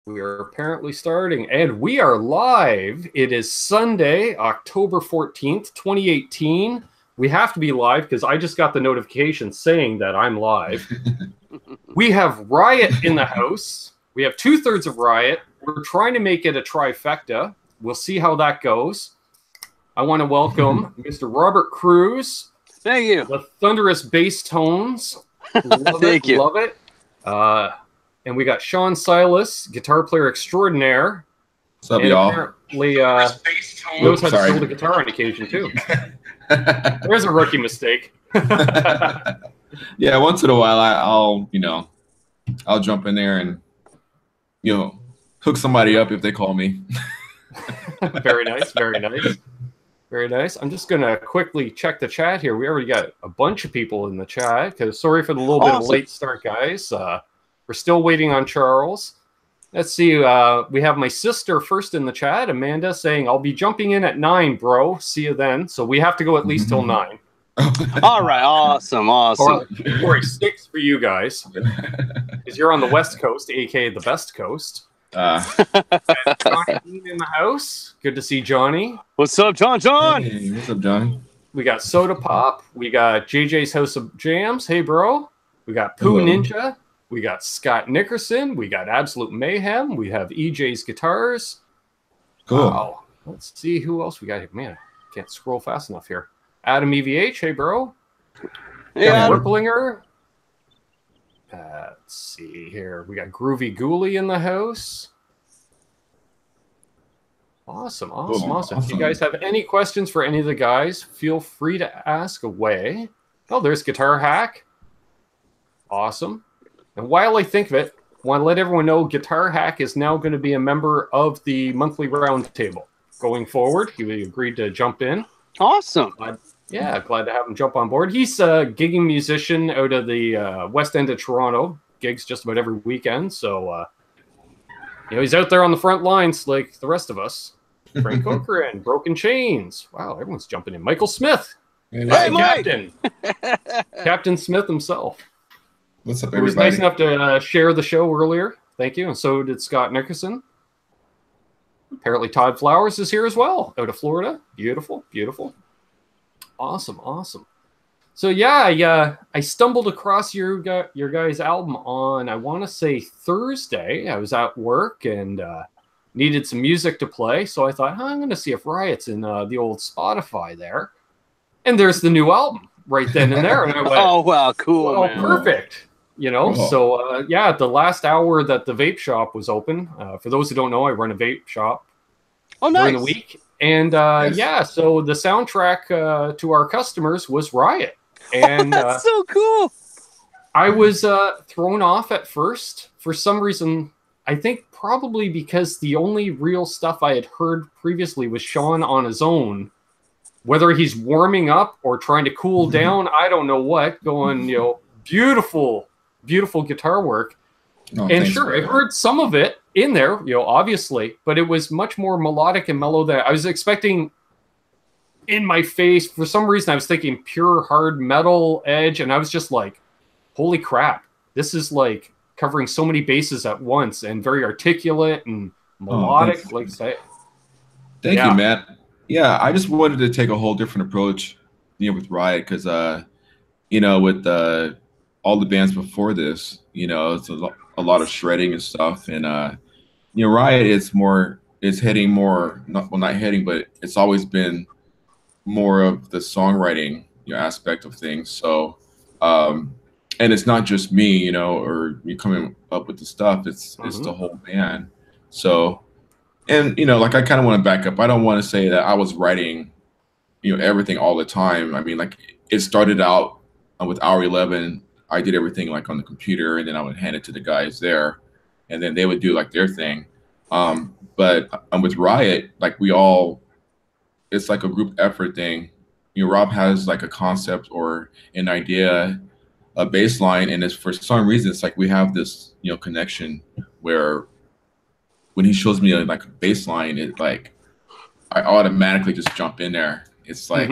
We are apparently starting, and we are live. It is Sunday, October 14th, 2018. We have to be live because I just got the notification saying that I'm live. We have Riot in the house. We have 2/3 of Riot. We're trying to make it a trifecta. We'll see how that goes. I want to welcome Mr. Robert Cruz. Thank you. The thunderous bass tones. Love Thank you. Love it. And we got Sean Silas, guitar player extraordinaire. What's up, y'all? Apparently, knows how to hold a guitar on occasion, too. There's a rookie mistake. Yeah, once in a while, I'll jump in there and, hook somebody up if they call me. Very nice, very nice. Very nice. I'm just going to quickly check the chat here. We already got a bunch of people in the chat. Sorry for the little bit of late start, guys. We're still waiting on Charles. Let's see. We have my sister first in the chat, Amanda, saying, I'll be jumping in at 9, bro. See you then. So we have to go at least till 9. All right. Awesome. Or 6 for you guys. Because you're on the West Coast, a.k.a. the best coast. Johnny in the house. Good to see Johnny. What's up, John? Hey, what's up, Johnny? We got Soda Pop. We got JJ's House of Jams. Hey, bro. We got Pooh Ninja. We got Scott Nickerson. We got Absolute Mayhem. We have EJ's Guitars. Cool. Wow. Let's see who else we got here. Man, I can't scroll fast enough here. Adam EVH. Hey, bro. Yeah. Riplinger. Let's see here. We got Groovy Ghoulie in the house. Awesome. If you guys have any questions for any of the guys, feel free to ask away. Oh, there's Guitar Hack. Awesome. And while I think of it, I want to let everyone know Guitar Hack is now going to be a member of the monthly Roundtable going forward. He agreed to jump in. Awesome. Glad to have him jump on board. He's a gigging musician out of the west end of Toronto. Gigs just about every weekend. So, he's out there on the front lines like the rest of us. Frank Cochran, Broken Chains. Wow, everyone's jumping in. Michael Smith. Hey, Captain. Captain Smith himself. What's up, everybody? He was nice enough to share the show earlier. Thank you. And so did Scott Nickerson. Apparently Todd Flowers is here as well, out of Florida. Beautiful, beautiful. Awesome. So yeah, I stumbled across your guys' album on, I want to say Thursday. I was at work and needed some music to play. So I thought, I'm going to see if Riot's in the old Spotify there. And there's the new album right then and there. And I went, oh, wow, cool. Oh, man. Perfect. So the last hour that the vape shop was open, for those who don't know, I run a vape shop during the week. And nice. So the soundtrack to our customers was Riot. And that's so cool. I was thrown off at first for some reason. I think probably because the only real stuff I had heard previously was Sean on his own. Whether he's warming up or trying to cool down, I don't know what. Going, beautiful guitar work. Oh, and sure, I heard some of it in there, obviously, but it was much more melodic and mellow than I was expecting. In my face, for some reason, I was thinking pure hard metal edge, and I was just like, holy crap, this is like covering so many bases at once and very articulate and melodic. Thank you, Matt. Yeah, I just wanted to take a whole different approach, with Riot, because with all the bands before this, it's a lot of shredding and stuff, and Riot is heading more, not heading, but it's always been more of the songwriting aspect of things. So, and it's not just me, or me coming up with the stuff. It's the whole band. So, and like I kind of want to back up. I don't want to say that I was writing, everything all the time. I mean, like it started out with Hour 11. I did everything like on the computer, and then I would hand it to the guys there, and then they would do like their thing. But with Riot, like it's like a group effort thing. Rob has like a concept or an idea, a bass line, and it's for some reason it's like we have this connection where when he shows me like a bass line, it like I automatically just jump in there. It's like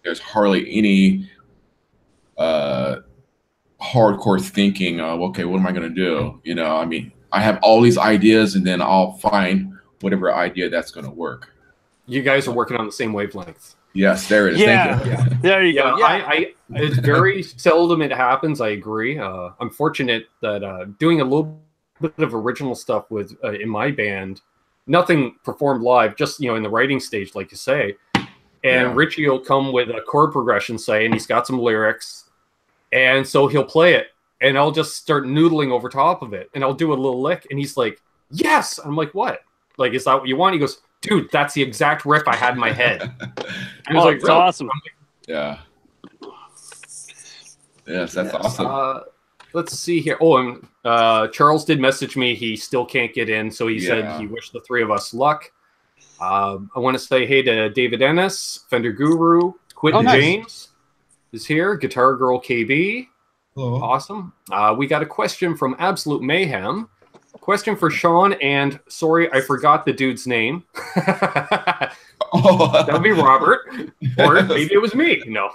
there's hardly any hardcore thinking of, okay, what am I gonna do? I mean, I have all these ideas, and then I'll find whatever idea that's going to work. You guys are working on the same wavelength. Yes, there it is. Yeah, Thank you. yeah. There you go. Yeah. It's very seldom it happens. I agree. I'm fortunate that doing a little bit of original stuff with in my band, nothing performed live, just in the writing stage, like you say. And Richie will come with a chord progression, say, and he's got some lyrics, and so he'll play it, and I'll just start noodling over top of it, and I'll do a little lick, and he's like, "Yes!" I'm like, "What? Like, is that what you want?" He goes, "Dude, that's the exact riff I had in my head." And I was like, it's awesome. Yeah. Yes, that's awesome. Let's see here. Oh, and Charles did message me. He still can't get in, so he said he wished the three of us luck. I want to say hey to David Ennis, Fender Guru, Quentin James is here, Guitar Girl KB. Hello. Awesome. We got a question from Absolute Mayhem. Question for Sean, and sorry, I forgot the dude's name. That would be Robert, or maybe it was me. No.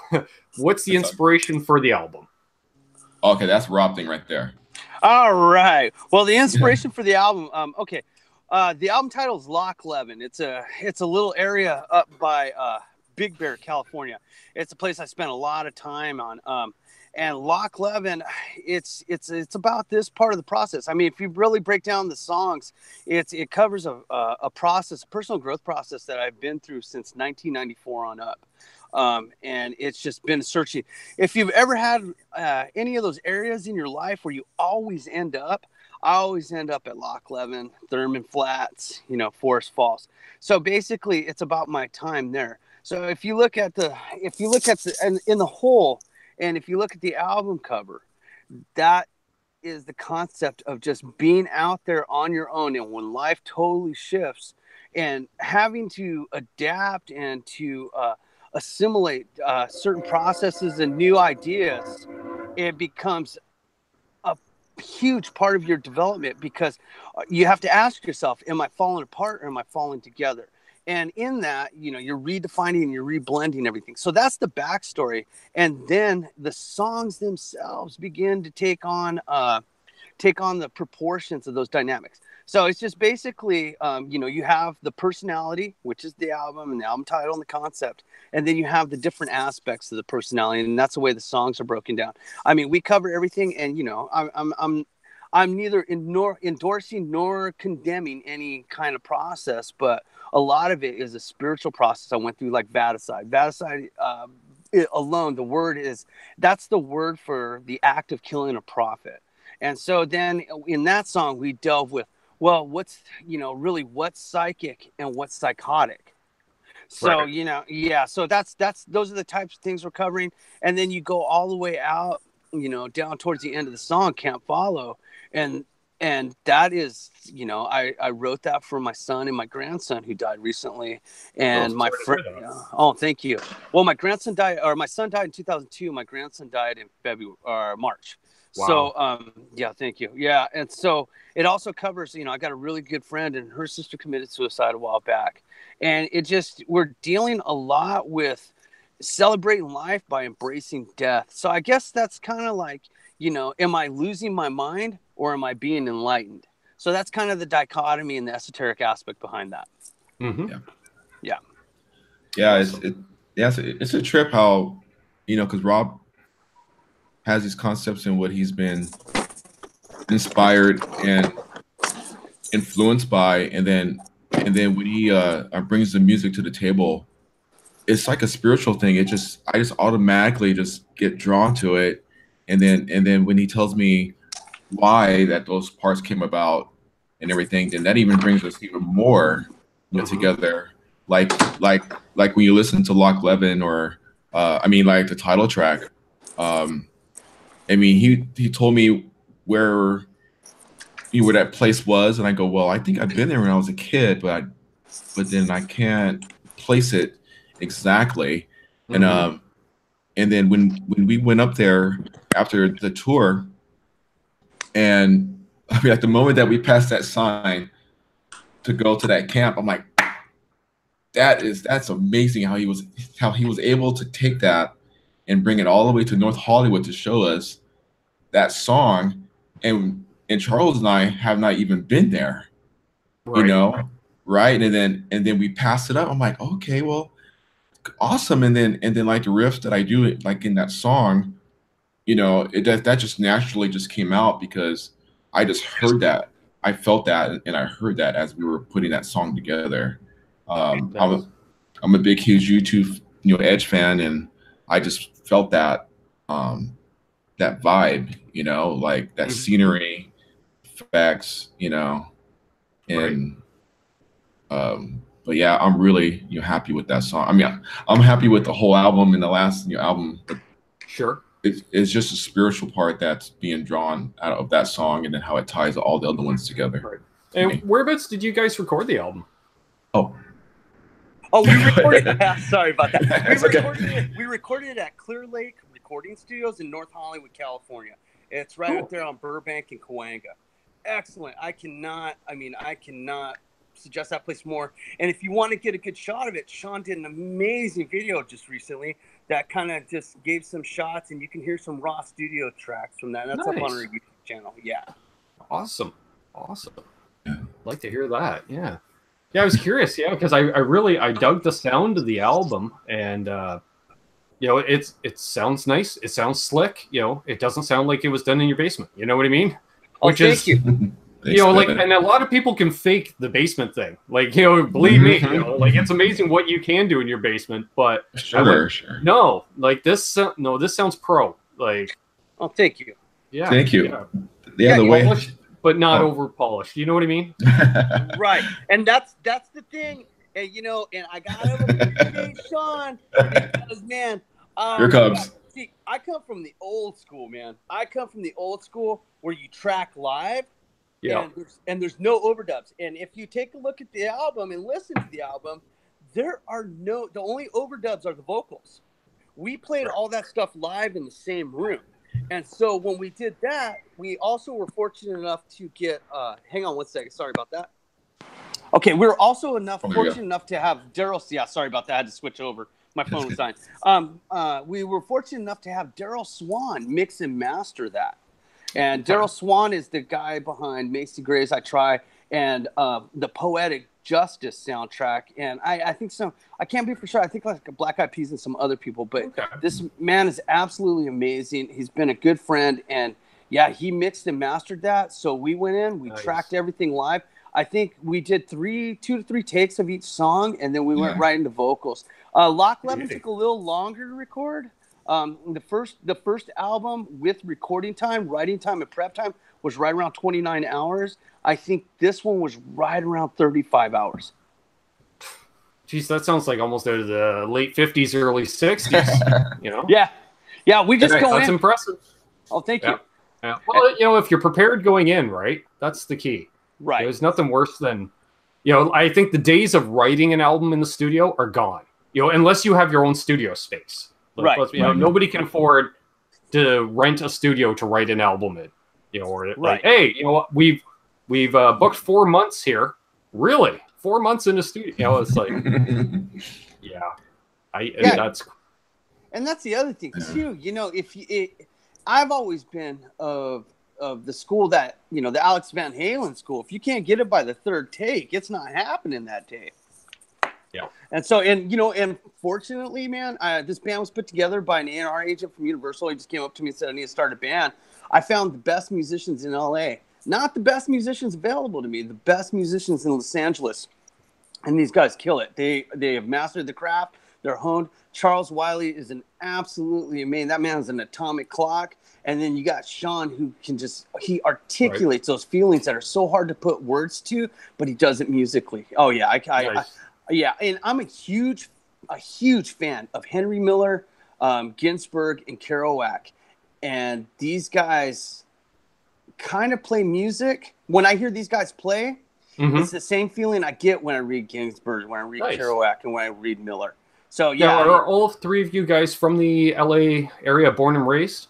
What's the inspiration for the album? Okay, that's Rob thing right there. All right. Well, the inspiration for the album, the album title is Loch Levin. It's a little area up by Big Bear, California. It's a place I spent a lot of time on. And Loch Levin, it's about this part of the process. I mean, if you really break down the songs, it covers a process, a personal growth process that I've been through since 1994 on up. And it's just been searching. If you've ever had any of those areas in your life where you always end up, I always end up at Loch Levin, Thurman Flats, Forest Falls. So basically, it's about my time there. So if you look at and in the whole, and if you look at the album cover, that is the concept of just being out there on your own. And when life totally shifts and having to adapt and to assimilate certain processes and new ideas, it becomes a huge part of your development, because you have to ask yourself, am I falling apart or am I falling together? And in that, you're redefining and you're reblending everything. So that's the backstory. And then the songs themselves begin to take on the proportions of those dynamics. So it's just basically, you have the personality, which is the album and the album title and the concept. And then you have the different aspects of the personality. And that's the way the songs are broken down. I mean, we cover everything. And, I'm neither endorsing nor condemning any kind of process, but a lot of it is a spiritual process I went through, like Vaticide. Vaticide alone, that's the word for the act of killing a prophet. And so then in that song, we delve with, well, what's psychic and what's psychotic? So, right. So those are the types of things we're covering. And then you go all the way out, down towards the end of the song, Can't Follow. And that is, I wrote that for my son and my grandson who died recently. And my friend, thank you. Well, my son died in 2002. My grandson died in February or March. Wow. So, thank you. Yeah. And so it also covers, I got a really good friend and her sister committed suicide a while back. And we're dealing a lot with celebrating life by embracing death. So I guess that's kind of like, am I losing my mind or am I being enlightened? So that's kind of the dichotomy and the esoteric aspect behind that. Mm-hmm. Yeah. It's a trip how, because Rob has these concepts and what he's been inspired and influenced by, and then when he brings the music to the table, it's like a spiritual thing. I just automatically just get drawn to it, and then when he tells me why that those parts came about and everything, then that even brings us even more together. Like when you listen to Loch Levin or like the title track. He told me where that place was, and I go, well, I think I've been there when I was a kid, but then I can't place it exactly. Mm-hmm. And then when we went up there after the tour, and at the moment that we passed that sign to go to that camp, I'm like, that's amazing how he was able to take that and bring it all the way to North Hollywood to show us that song, and and Charles and I have not even been there, Right. you know, right? And then we pass it up. I'm like, okay, well, awesome. And then like the riff that I do like in that song, you know, that just naturally just came out because I just heard that. I felt that and I heard that as we were putting that song together. I'm a big huge YouTube, you know, Edge fan, and I just felt that that vibe, you know, like that scenery, effects, you know, and but yeah, I'm really, you know, happy with that song. I mean, I'm happy with the whole album and the last, you know, album. But sure. It's just a spiritual part that's being drawn out of that song, and then how it ties all the other ones together. Right. And whereabouts did you guys record the album? Oh, we recorded. Sorry about that. We recorded it at Clear Lake Recording Studios in North Hollywood, California. It's right up there on Burbank and Cahuenga. Excellent. I cannot suggest that place more. And if you want to get a good shot of it, Sean did an amazing video just recently that kind of just gave some shots, and you can hear some raw studio tracks from that. That's up on our YouTube channel. Yeah. Awesome. Like to hear that. Yeah. Yeah, I was curious. Yeah, because I dug the sound of the album, and you know, it sounds nice. It sounds slick. You know, it doesn't sound like it was done in your basement. You know what I mean? Which is, you. You know, like, and a lot of people can fake the basement thing. Like, you know, believe me, you know, like, it's amazing what you can do in your basement. But sure. No, like this sounds pro. Like, oh, thank you. Yeah, thank you. Yeah, the way, polished, but not over polished. You know what I mean? Right, and that's the thing. And you know, and I gotta appreciate Sean because, man, here comes. See, I come from the old school, man. I come from the old school where you track live. Yeah. And there's no overdubs. And if you take a look at the album and listen to the album, the only overdubs are the vocals. We played all that stuff live in the same room. And so when we did that, we also were fortunate enough to get, hang on one second. Sorry about that. Okay. We were also fortunate enough to have Daryl. Yeah. Sorry about that. I had to switch over. My phone was dying. We were fortunate enough to have Daryl Swan mix and master that. And Daryl Swan is the guy behind Macy Gray's I Try and the Poetic Justice soundtrack. And I think I can't be for sure. I think like Black Eyed Peas and some other people. But this man is absolutely amazing. He's been a good friend. And, yeah, he mixed and mastered that. So we went in. We tracked everything live. I think we did 2 to 3 takes of each song, and then we went right into vocals. Lock 11 took a little longer to record. The first album with recording time, writing time, and prep time was right around 29 hours. I think this one was right around 35 hours. Jeez, that sounds like almost out of the late 50s, early 60s. You know? Yeah. We just go in. That's impressive. Oh, thank you. Yeah. Well, you know, if you're prepared going in, right, that's the key. Right. There's nothing worse than, you know, I think the days of writing an album in the studio are gone. You know, unless you have your own studio space. Like, right. You know, nobody can afford to rent a studio to write an album in. You know, or like, hey, you know what? We've booked 4 months here. Really, 4 months in the studio. You know, it's like, that's. And that's the other thing too. You know, I've always been of the school that, you know, the Alex Van Halen school. If you can't get it by the 3rd take, it's not happening that day. Yeah. And so, and fortunately, man, this band was put together by an A&R agent from Universal. He just came up to me and said, I need to start a band. I found the best musicians in LA, not the best musicians available to me, the best musicians in Los Angeles. And these guys kill it. They have mastered the craft. They're honed. Charles Wiley is an absolutely amazing. That man is an atomic clock. And then you got Sean, who he articulates those feelings that are so hard to put words to, but he does it musically. Oh yeah, yeah. And I'm a huge fan of Henry Miller, Ginsberg, and Kerouac. And these guys kind of play music. When I hear these guys play, it's the same feeling I get when I read Ginsberg, when I read Kerouac, and when I read Miller. So yeah. Now, are all 3 of you guys from the LA area, born and raised?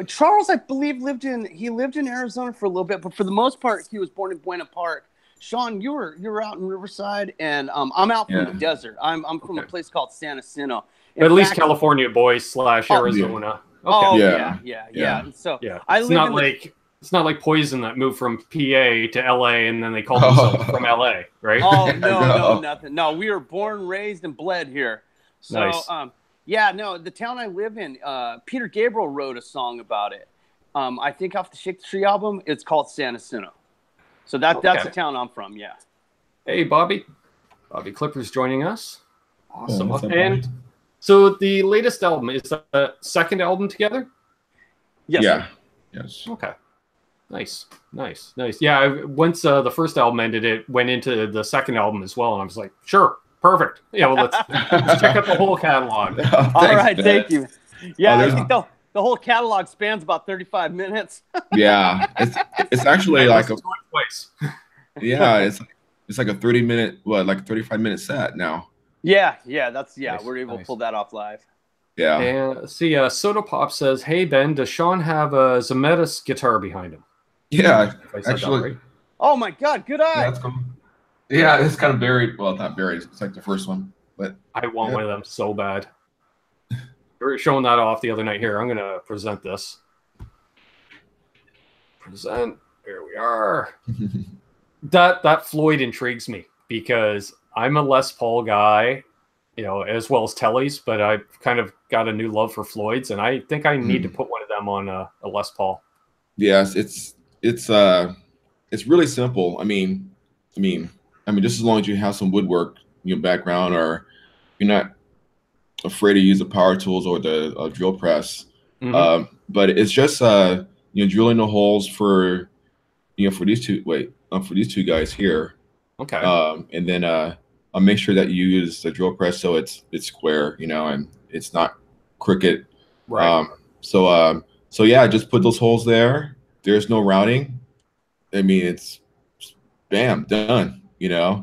Charles, I believe, lived in Arizona for a little bit, but for the most part, he was born in Buena Park. Sean, you were out in Riverside, and I'm out from the desert. I'm from a place called San Jacinto. At least California boys / Arizona. Oh Yeah. yeah. So Yeah, I it's live not in like it's not like Poison that moved from PA to LA and then they called themselves from LA, right? Oh no, No. nothing. No, we were born, raised, and bled here. So Nice. yeah, no, the town I live in, Peter Gabriel wrote a song about it. I think off the Shake the Tree album, it's called Santa Suna. So that's the town I'm from. Yeah. Hey, Bobby Clipper's joining us. Awesome. what's up, And Bobby? so the latest album is the second album together. Yes. Yeah. Sir. Yes. Okay. Nice. Yeah, once the first album ended, it went into the second album as well, and I was like, sure, perfect. Yeah, well, let's check out the whole catalog. All right, thank you. Yeah, I there's- think the whole catalog spans about 35 minutes. Yeah. It's actually like a place. yeah. It's like a 30-minute, like a 35-minute set now. Yeah, that's Nice, we're able to nice. pull that off live. Yeah. And see, Soda Pop says, "Hey Ben, does Sean have a Samaras guitar behind him?" Yeah. If I said Actually, that right. Oh my God, good eye. yeah, it's cool. Yeah, it's kind of buried. Well, not buried. It's like the first one, but I want one of them so bad. We were showing that off the other night. Here, I'm gonna present this. Present. There we are. That Floyd intrigues me because I'm a Les Paul guy, as well as Tellys, but I've kind of got a new love for Floyd's, and I think I need to put one of them on a Les Paul. yes, it's really simple. I mean, just as long as you have some woodwork in your background, or you're not afraid to use the power tools or the drill press. Mhm. But it's just drilling the holes for these two guys here. Okay. And then I'll make sure that you use the drill press so it's square, and it's not crooked. Right. So yeah, just put those holes there. There's no routing. I mean, it's bam, done. Yeah,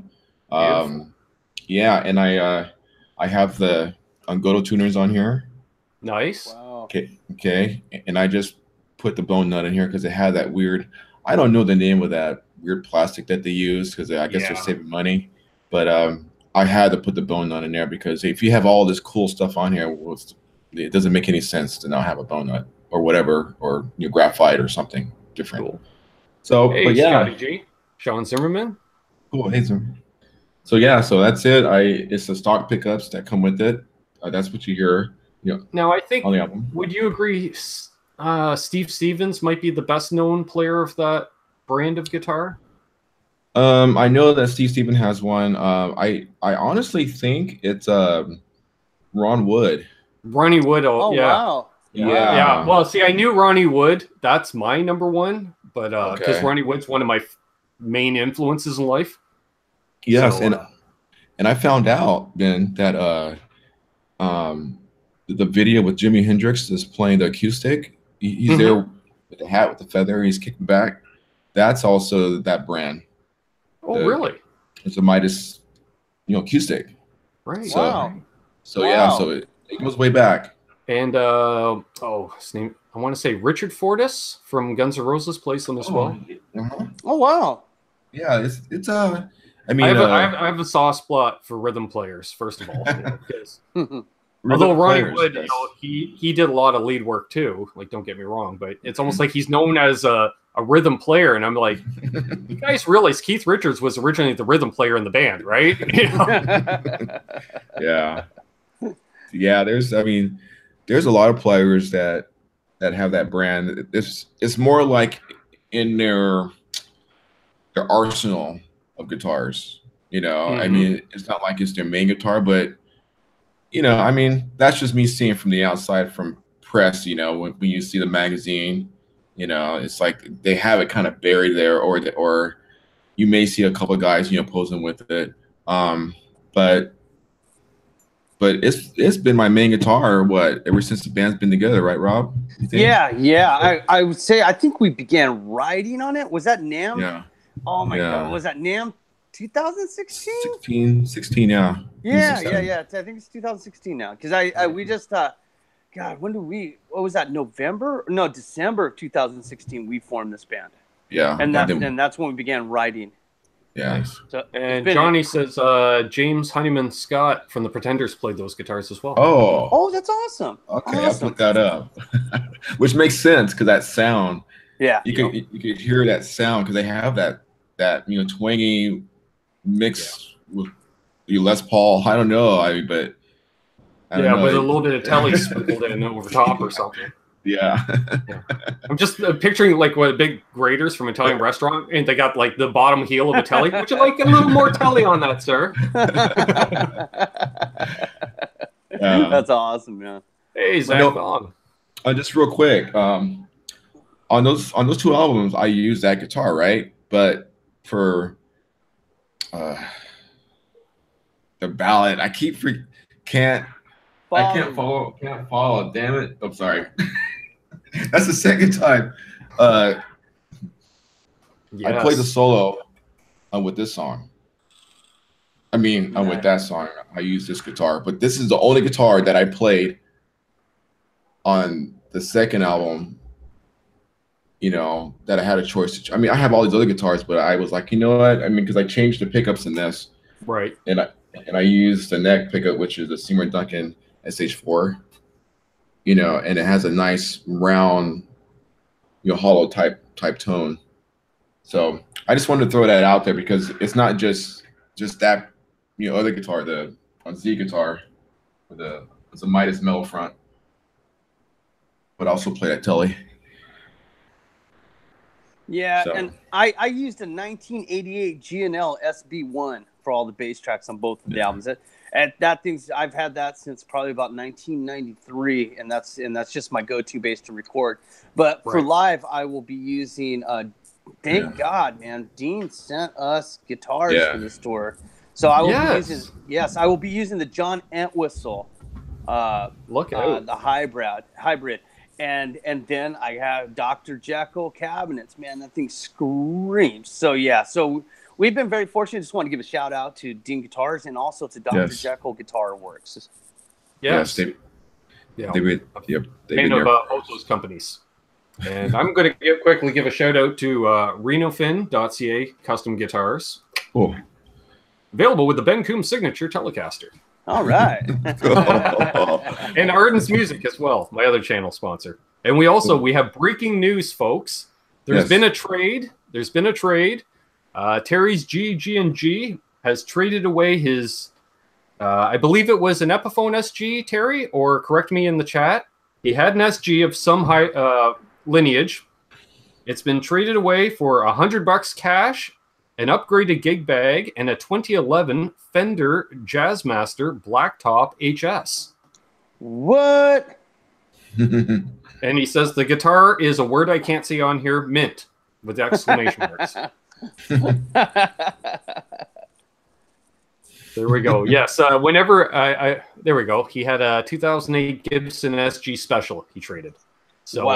and I have the Angoto tuners on here. Nice. Wow. Okay, and I just put the bone nut in here because it had that weird. I don't know the name of that weird plastic that they use because I guess they're saving money. But I had to put the bone nut in there because if you have all this cool stuff on here, it doesn't make any sense to not have a bone nut or whatever, or graphite or something different. Cool. So, Hey, but yeah, Scotty G, Sean Zimmerman. cool. Hey, sir. So yeah, so that's it. It's the stock pickups that come with it. That's what you hear. Now, I think, on the album. would you agree Steve Stevens might be the best known player of that brand of guitar? I know that Steve Stevens has one. I honestly think it's Ron Wood. Ronnie Wood. Oh yeah. wow. Yeah. Well, see, I knew Ronnie Wood. That's my number one, but because Okay. Ronnie Wood's one of my main influences in life. Yes, So, and I found out, Ben, that the video with Jimi Hendrix is playing the acoustic. He's there with the hat with the feather. He's kicking back. That's also that brand. Oh, really? It's a Midas, acoustic. Right. So- Wow. So yeah, Wow. so it goes way back. And his name, I want to say Richard Fortus from Guns N' Roses plays them as well. Uh-huh. Oh wow. Yeah, it's I mean, I have a soft spot for rhythm players, first of all. Because rhythm although Ronnie players, Wood, yes. he did a lot of lead work too. Like, don't get me wrong, but it's almost like he's known as a rhythm player, and I'm like, you guys realize Keith Richards was originally the rhythm player in the band, right? Yeah. There's a lot of players that have that brand. It's more like in their arsenal of guitars. I mean, it's not like it's their main guitar, but that's just me seeing from the outside from press. When you see the magazine, it's like they have it kind of buried there, or you may see a couple of guys posing with it. But it's been my main guitar ever since the band's been together, right, Rob? You think? Yeah. I would say I think we began writing on it. Was that NAMM? Yeah. Oh my Yeah. God. Was that NAMM 2016? 16, yeah. Yeah. 16. I think it's 2016 now. Because we just God, what was that? December of 2016 we formed this band. Yeah. And that's when we began writing. Yeah. Nice. So And Johnny says James Honeyman Scott from the Pretenders played those guitars as well. Oh, that's awesome. Okay, awesome. I'll look that up. Which makes sense because that sound. Yeah. You could hear that sound because they have that twangy mix with your Les Paul. I don't know. But I don't know. With a little bit of telly sprinkled in over top or something. Yeah. I'm just picturing like what big graters from Italian restaurant, and they got like the bottom heel of a telly. Would you like a little more telly on that, sir? That's awesome, man. Hey, Zach Long. Just real quick, on those two albums, I used that guitar, right? But for the ballad, I can't follow. Damn it! I'm sorry. That's the second time. I played the solo with this song. I mean, with that song, I used this guitar, but this is the only guitar that I played on the second album. You know, that I had a choice to. I mean, I have all these other guitars, but I was like, you know what? I mean, because I changed the pickups in this, right? And I used the neck pickup, which is a Seymour Duncan SH4. You know, and it has a nice round, hollow type tone. So I just wanted to throw that out there because it's not just that, other guitar, the Z guitar, it's a Midas metal front, but also play that telly. Yeah, and I used a 1988 G&L SB1 for all the bass tracks on both of the albums. I've had that since probably about 1993, and that's just my go-to bass to record. But for live, I will be using. Thank God, man! Dean sent us guitars for this tour, so I will be using. Yes, I will be using the John Entwistle. Look out! The hybrid. And then I have Dr. Jekyll cabinets. Man, that thing screams. So we've been very fortunate. Just want to give a shout out to Dean Guitars and also to Dr. Jekyll Guitar Works. Yes, they both those companies. And I'm going to quickly give a shout out to renofin.ca Custom Guitars. Cool. Available with the Ben Coombs signature Telecaster. All right. And Ardens Music as well, my other channel sponsor. And we have breaking news, folks. There's been a trade. Terry's G&G has traded away his, I believe it was an Epiphone SG, Terry, or correct me in the chat. He had an SG of some high lineage. It's been traded away for $100 cash, an upgraded gig bag, and a 2011 Fender Jazzmaster Blacktop HS. What? And he says the guitar is a word I can't see on here, mint, with exclamation marks. There we go. Yes, whenever there we go. He had a 2008 Gibson SG Special he traded. So,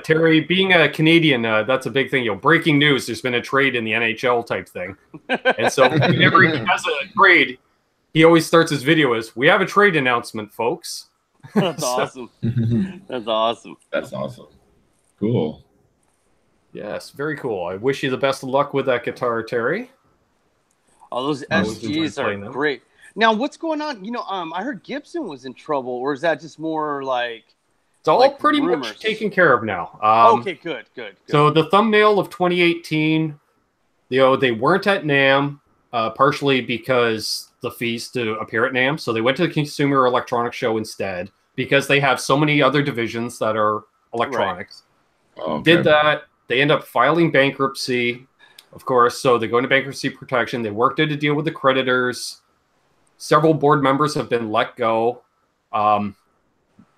Terry, being a Canadian, that's a big thing. Breaking news, there's been a trade in the NHL type thing. And so whenever he has a trade, he always starts his video as, we have a trade announcement, folks. That's awesome. That's awesome. That's awesome. Cool. Yes, very cool. I wish you the best of luck with that guitar, Terry. Oh, those SGs are great. Now, what's going on? I heard Gibson was in trouble, or is that just more like... It's all pretty much taken care of now. Okay, good. So the thumbnail of 2018, they weren't at NAMM, partially because the fees to appear at NAMM. So they went to the Consumer Electronics Show instead because they have so many other divisions that are electronics. Right. Okay. Did that. They end up filing bankruptcy, of course. So they go into bankruptcy protection. They worked out a deal with the creditors. Several board members have been let go.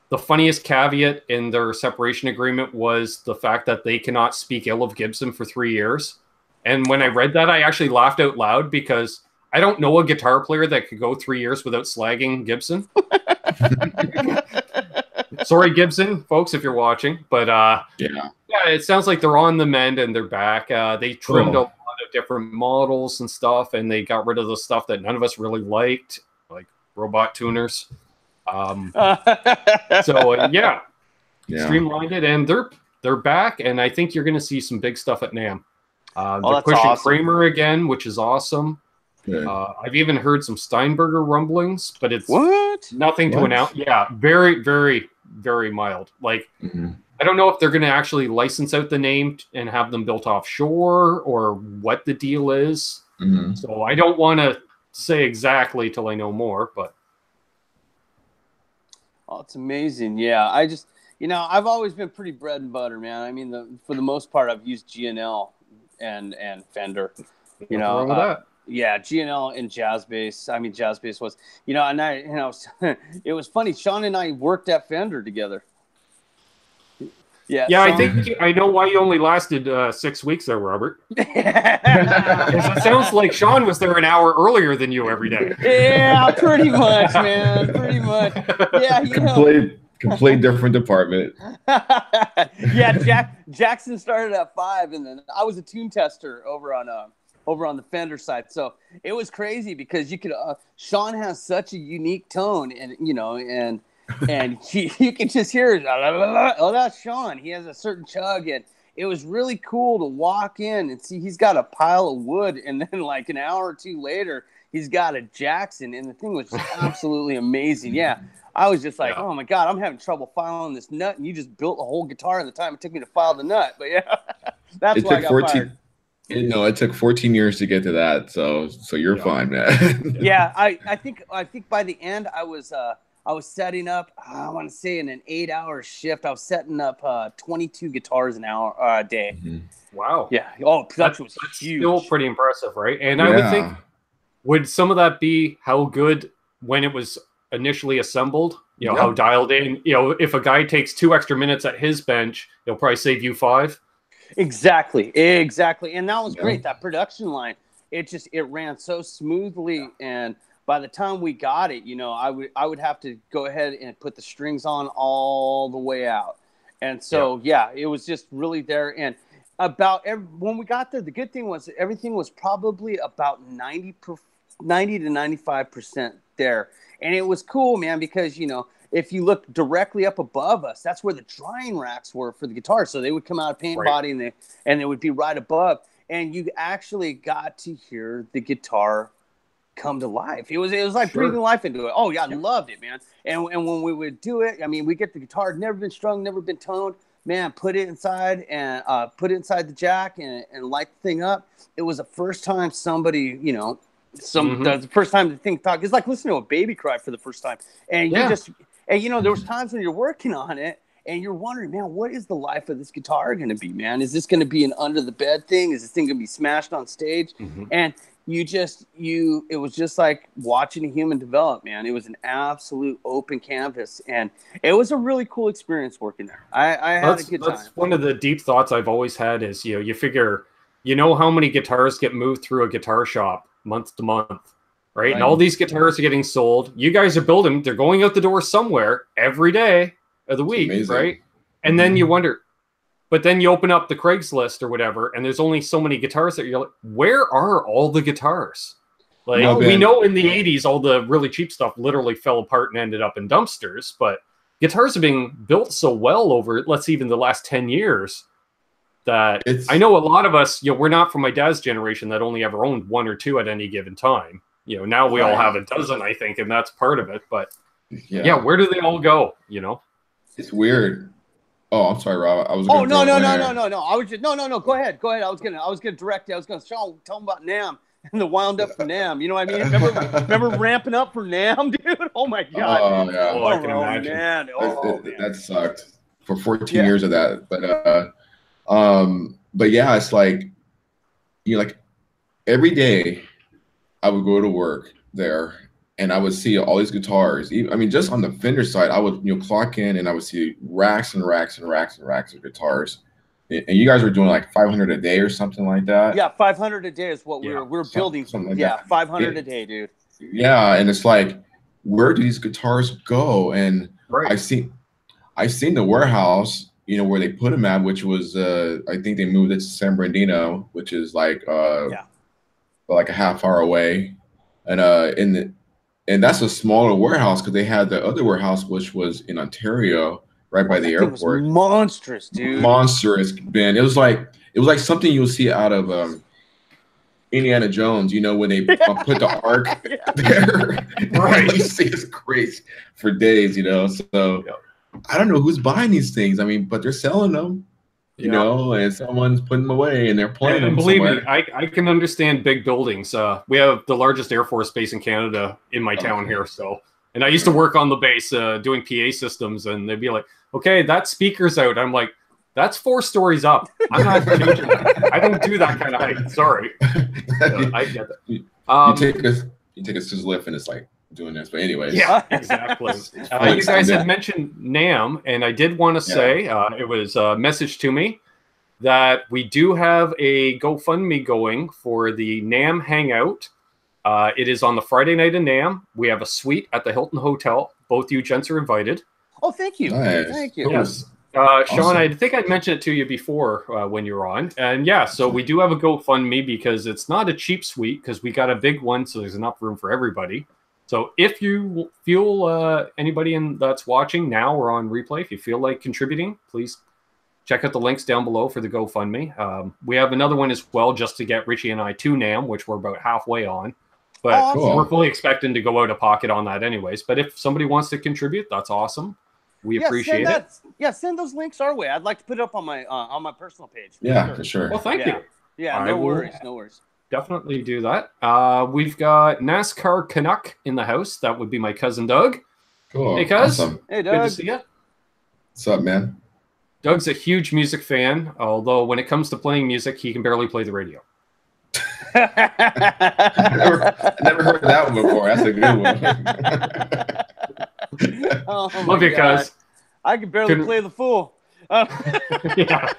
The funniest caveat in their separation agreement was the fact that they cannot speak ill of Gibson for 3 years. And when I read that, I actually laughed out loud because I don't know a guitar player that could go 3 years without slagging Gibson. Sorry, Gibson, folks, if you're watching. But it sounds like they're on the mend and they're back. They trimmed a lot of different models and stuff, and they got rid of the stuff that none of us really liked, like robot tuners. Streamlined it, and they're back, and I think you're going to see some big stuff at NAMM. They're pushing Kramer again, which is awesome. I've even heard some Steinberger rumblings, but it's nothing to announce. Yeah, very, very, very mild. Like, I don't know if they're going to actually license out the name and have them built offshore or what the deal is. So I don't want to say exactly till I know more, but. Oh, it's amazing. Yeah, I just, I've always been pretty bread and butter, man. I mean, for the most part, I've used G&L and Fender. What's wrong with that? Yeah, G&L and jazz bass. I mean, jazz bass was, and it was funny. Sean and I worked at Fender together. Yeah, I think I know why you only lasted 6 weeks there, Robert. It sounds like Sean was there an hour earlier than you every day. Yeah, pretty much, man. Pretty much. Yeah, complete different department. Yeah, Jackson started at 5, and then I was a tune tester over on the Fender side. So it was crazy because you could Sean has such a unique tone, and and you can just hear it. Oh, that's Sean. He has a certain chug, and it was really cool to walk in and see he's got a pile of wood, and then like an hour or two later, he's got a Jackson, and the thing was just absolutely amazing. Yeah, I was just like, oh my God, I'm having trouble filing this nut, and you just built a whole guitar in the time it took me to file the nut. But yeah, that's why I got fired. No, it took 14 years to get to that, so you're fine, man. Yeah, I think by the end I was setting up, I want to say in an 8-hour shift, I was setting up 22 guitars an hour a day. Wow. Yeah. Oh, production was huge. Still pretty impressive, right? And I would think, would some of that be how good when it was initially assembled? How dialed in. If a guy takes 2 extra minutes at his bench, he'll probably save you 5. Exactly. And that was great. That production line, it ran so smoothly, and by the time we got it, I would have to go ahead and put the strings on all the way out. And so, it was just really there. And when we got there, the good thing was everything was probably about 90 to 95% there. And it was cool, man, because, if you look directly up above us, that's where the drying racks were for the guitars. So they would come out of paint body and they would be right above. And you actually got to hear the guitar come to life. It was like breathing life into it. Oh yeah, I loved it, man. And when we would do it, I mean, we get the guitar, never been strung, never been toned, man, put it inside the jack and light the thing up. It was the first time somebody, the first time the thing talk. It's like listening to a baby cry for the first time. And there was times when you're working on it and you're wondering, man, what is the life of this guitar going to be, man? Is this going to be an under the bed thing? Is this thing going to be smashed on stage? And it was just like watching a human develop, man. It was an absolute open canvas, and it was a really cool experience working there. I had a good time. That's one of the deep thoughts I've always had is, you figure, how many guitars get moved through a guitar shop month to month, right? And all these guitars are getting sold. You guys are building, they're going out the door somewhere every day of the week, right? And then you wonder, but then you open up the Craigslist or whatever, and there's only so many guitars that you're like, where are all the guitars? Like, we know in the 80s, all the really cheap stuff literally fell apart and ended up in dumpsters, but guitars are being built so well over, even the last 10 years, that I know a lot of us, we're not from my dad's generation that only ever owned 1 or 2 at any given time. Now we all have a dozen, I think, and that's part of it. But where do they all go? It's weird. Oh, I'm sorry, Rob. I was. Oh no. I was just no. Go ahead. I was gonna direct you. I was gonna Sean, tell him about NAMM and the wound up for NAMM. You know what I mean? Remember ramping up for NAMM, dude? Oh my God. Oh yeah. Oh, I can imagine. Man. That sucked for 14 years of that. But yeah, it's like, like every day I would go to work there. And I would see all these guitars. I mean, just on the Fender side, I would clock in and I would see racks and racks and racks and racks of guitars. And you guys were doing like 500 a day or something like that. Yeah, 500 a day is what we're building. Something like 500 a day, dude. Yeah, and it's like, where do these guitars go? And I've seen the warehouse, where they put them at, which was I think they moved it to San Bernardino, which is like like a half hour away, and that's a smaller warehouse because they had the other warehouse, which was in Ontario, right by the airport. Monstrous, dude. Monstrous, Ben. It was like It was like something you'll see out of Indiana Jones, you know, when they put the ark there. Right. You see it's crazy for days, you know. So I don't know who's buying these things. I mean, but they're selling them, you know, and someone's putting them away and they're playing them. Believe somewhere. me, I can understand big buildings. We have the largest Air Force base in Canada in my town here. So, and I used to work on the base doing PA systems, and they'd be like, okay, that speaker's out. I'm like, that's 4 stories up. I'm not changing that. I don't do that kind of height. Sorry. I get that. You take a scissor lift and it's like doing this. But anyways. Yeah, exactly. You guys had mentioned NAMM, and I did want to say it was a message to me that we do have a GoFundMe going for the NAMM Hangout. It is on the Friday night in NAMM. We have a suite at the Hilton Hotel. Both you gents are invited. Oh, thank you. Nice. Thank you. Yes. Sean, I think I mentioned it to you before when you were on. And yeah, so we do have a GoFundMe because it's not a cheap suite because we got a big one, so there's enough room for everybody. So if you feel anybody that's watching now or on replay, if you feel like contributing, please check out the links down below for the GoFundMe. We have another one as well just to get Richie and I to NAMM, which we're about halfway on. But we're fully expecting to go out of pocket on that anyways. But if somebody wants to contribute, that's awesome. We appreciate it. Yeah, send those links our way. I'd like to put it up on my personal page. Yeah, for sure. Well, thank you. Yeah, no worries. No worries. Definitely do that. We've got NASCAR Canuck in the house. That would be my cousin Doug. Cool. Hey, cuz. Awesome. Hey, Doug. Good to see you. What's up, man? Doug's a huge music fan, although when it comes to playing music, he can barely play the radio. I never heard that one before. That's a good one. Love you, cuz. I can barely play the fool. Yeah.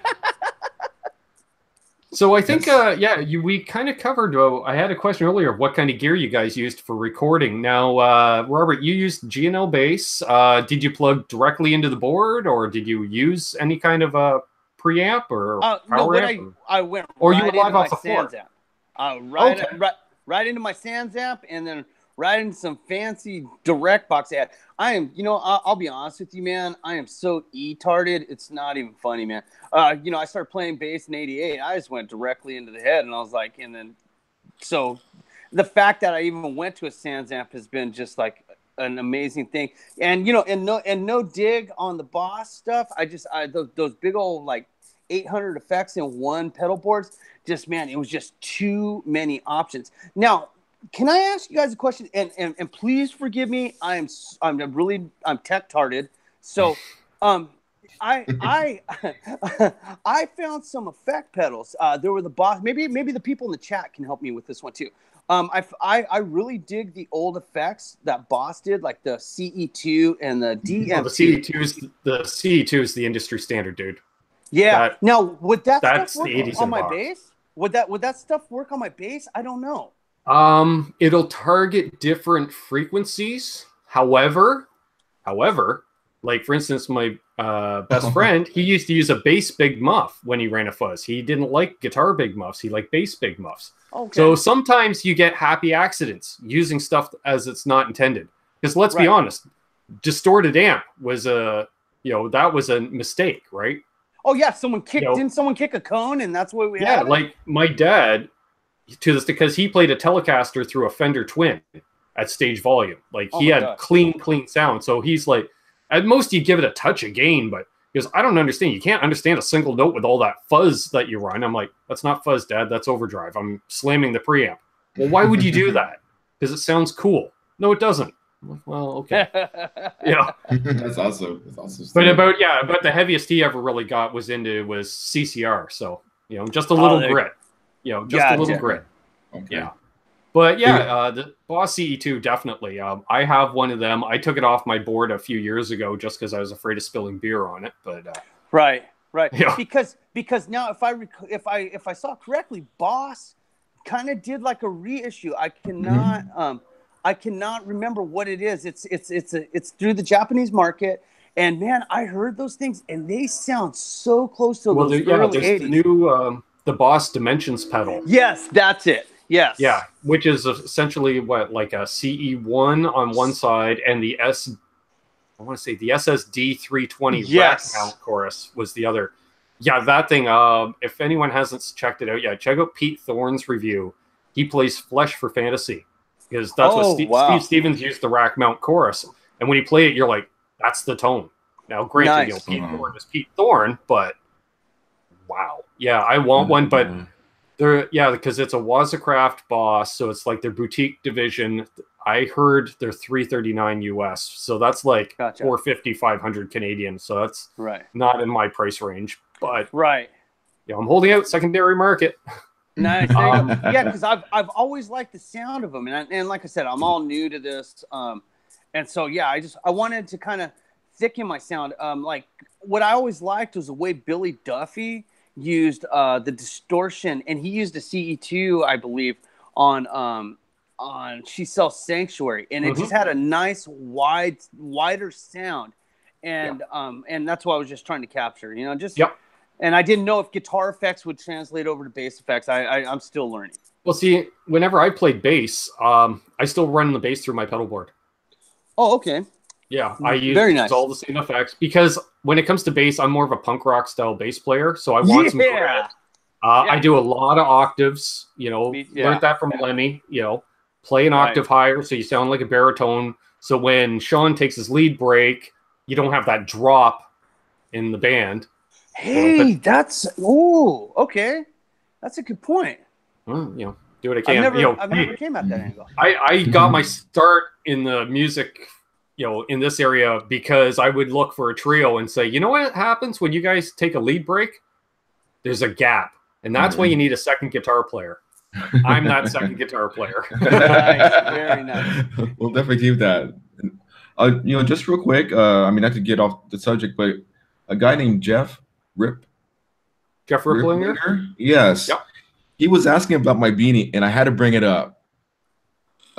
So I think, we kind of covered. I had a question earlier of what kind of gear you guys used for recording. Now, Robert, you used G&L bass. Did you plug directly into the board, or did you use any kind of a preamp or power amp? I went or right you were live off the floor. Right into my Sans amp, and then right into some fancy direct box amp. I am, I'll be honest with you, man. I am so e-tarded. It's not even funny, man. I started playing bass in '88. I just went directly into the head, and I was like, so the fact that I even went to a Sans amp has been just like an amazing thing. And no dig on the Boss stuff. Those big old like 800 effects in one pedal boards. It was just too many options. Now, can I ask you guys a question? And please forgive me. I'm tech-tarded. So, I found some effect pedals. There were the Boss. Maybe the people in the chat can help me with this one too. I really dig the old effects that Boss did, like the CE2 and the DMC. The CE2 is the industry standard, dude. Yeah. Now, would that stuff work on my box. bass? Would that stuff work on my bass? I don't know. It'll target different frequencies. However, like for instance, my best friend, he used to use a bass big muff when he ran a Fuzz. He didn't like guitar big muffs. He liked bass big muffs. Okay. So sometimes you get happy accidents using stuff as it's not intended. Because let's be honest, distorted amp was that was a mistake, right? Oh yeah, didn't someone kick a cone, and that's what we had? Yeah, like my dad, because he played a Telecaster through a Fender Twin at stage volume. Like he had clean sound. So he's like, at most you give it a touch of gain, but because I don't understand, you can't understand a single note with all that fuzz that you run. I'm like, that's not fuzz, Dad. That's overdrive. I'm slamming the preamp. Well, why would you do that? Because it sounds cool. No, it doesn't. I'm like, well, okay. Yeah. That's awesome. But about the heaviest he ever really got was CCR. So, just a little grit. A little grit. Okay. Yeah. But the Boss CE2, definitely. I have one of them. I took it off my board a few years ago just because I was afraid of spilling beer on it. But right. Yeah. Because now if I saw correctly, Boss kind of did like a reissue. I cannot remember what it is. It's through the Japanese market, and man, I heard those things, and they sound so close to those early 80s. The new the Boss Dimensions pedal. Yes, that's it. Yes. Yeah, which is essentially like a CE1 on one side, and the SSD 320 rack mount chorus was the other. Yeah, that thing. If anyone hasn't checked it out yet, check out Pete Thorne's review. He plays Flesh for Fantasy because that's what Steve Stevens used the rack mount chorus. And when you play it, you're like, that's the tone. Now, granted, Nice. Pete Thorne is Pete Thorne, but wow. Yeah, I want one, but because it's a Wazacraft Boss, so it's like their boutique division. I heard they're $339 US, so that's like $450, $500 Canadian. So that's not in my price range, but I'm holding out secondary market. Nice. Yeah, because I've always liked the sound of them, and like I said, I'm all new to this, and so I wanted to kind of thicken my sound. Like what I always liked was the way Billy Duffy used the distortion, and he used a CE2, I believe, on She Sells Sanctuary, and it just had a nice wider sound, and that's what I was just trying to capture, and I didn't know if guitar effects would translate over to bass effects. I'm still learning. Well, see, whenever I played bass, I still run the bass through my pedal board. Oh, okay. Yeah, I use all the same effects because when it comes to bass, I'm more of a punk rock style bass player, so I want some grit. I do a lot of octaves, learned that from Lemmy, play an octave higher so you sound like a baritone. So when Sean takes his lead break, you don't have that drop in the band. Hey, that's okay. That's a good point. Do what I can. I've never came at that angle. I got my start in the music, in this area because I would look for a trio and say, you know what happens when you guys take a lead break? There's a gap, and that's why you need a second guitar player. I'm that second guitar player. Nice, very nice. We'll definitely keep that. Just real quick. Not to get off the subject, but a guy named Jeff Ripplinger? Yes. Yep. He was asking about my beanie, and I had to bring it up.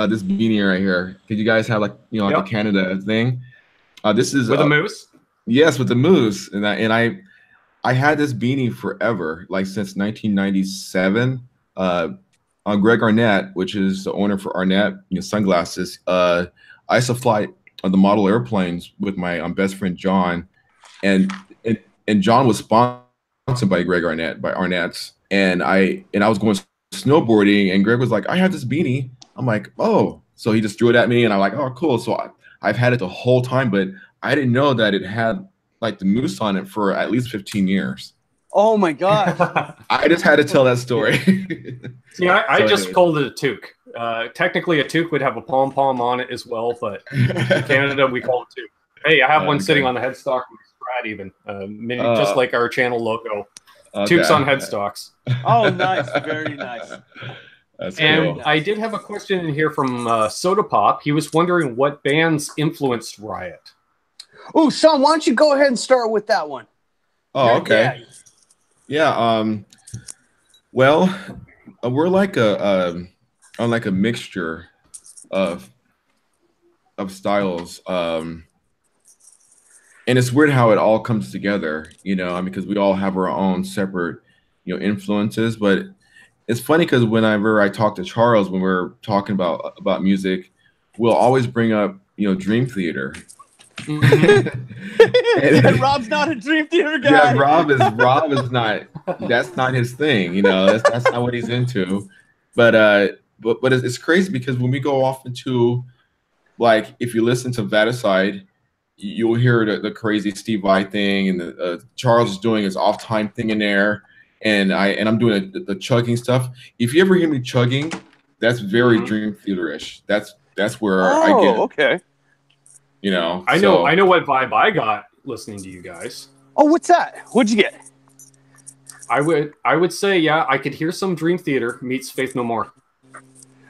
This beanie right here. Because you guys have like a Canada thing. This is with a moose? Yes, with the moose. And I had this beanie forever, like since 1997. On Greg Arnett, which is the owner for Arnett Sunglasses. I used to fly on the model airplanes with my best friend John, and John was sponsored by Greg Arnett, by Arnett's, and I was going snowboarding, and Greg was like, I have this beanie. I'm like, oh, so he just threw it at me, and I'm like, oh, cool. So I've had it the whole time, but I didn't know that it had like the moose on it for at least 15 years. Oh my gosh. I just had to tell that story. See, I just called it a toque. Technically, a toque would have a pom-pom on it as well, but in Canada, we call it toque. Hey, I have one sitting on the headstock, even just like our channel logo. Toques on headstocks. Oh, nice. Very nice. That's and cool. I did have a question in here from Soda Pop. He was wondering what bands influenced Riot. Oh, Sean, why don't you go ahead and start with that one? Oh, okay. Yeah. Well, we're like a mixture of styles. And it's weird how it all comes together, because we all have our own separate, influences. But it's funny because whenever I talk to Charles, when we're talking about music, we'll always bring up, Dream Theater. And Rob's not a Dream Theater guy. Yeah, Rob is not. That's not his thing. That's not what he's into. But it's crazy because when we go off into, like, if you listen to Vaticide, you'll hear the crazy Steve Vai thing, and Charles is doing his off time thing in there, and I'm doing the chugging stuff. If you ever hear me chugging, that's very Dream Theater-ish. That's where I get. Okay. I know what vibe I got listening to you guys. Oh, what's that? What'd you get? I would say, I could hear some Dream Theater meets Faith No More.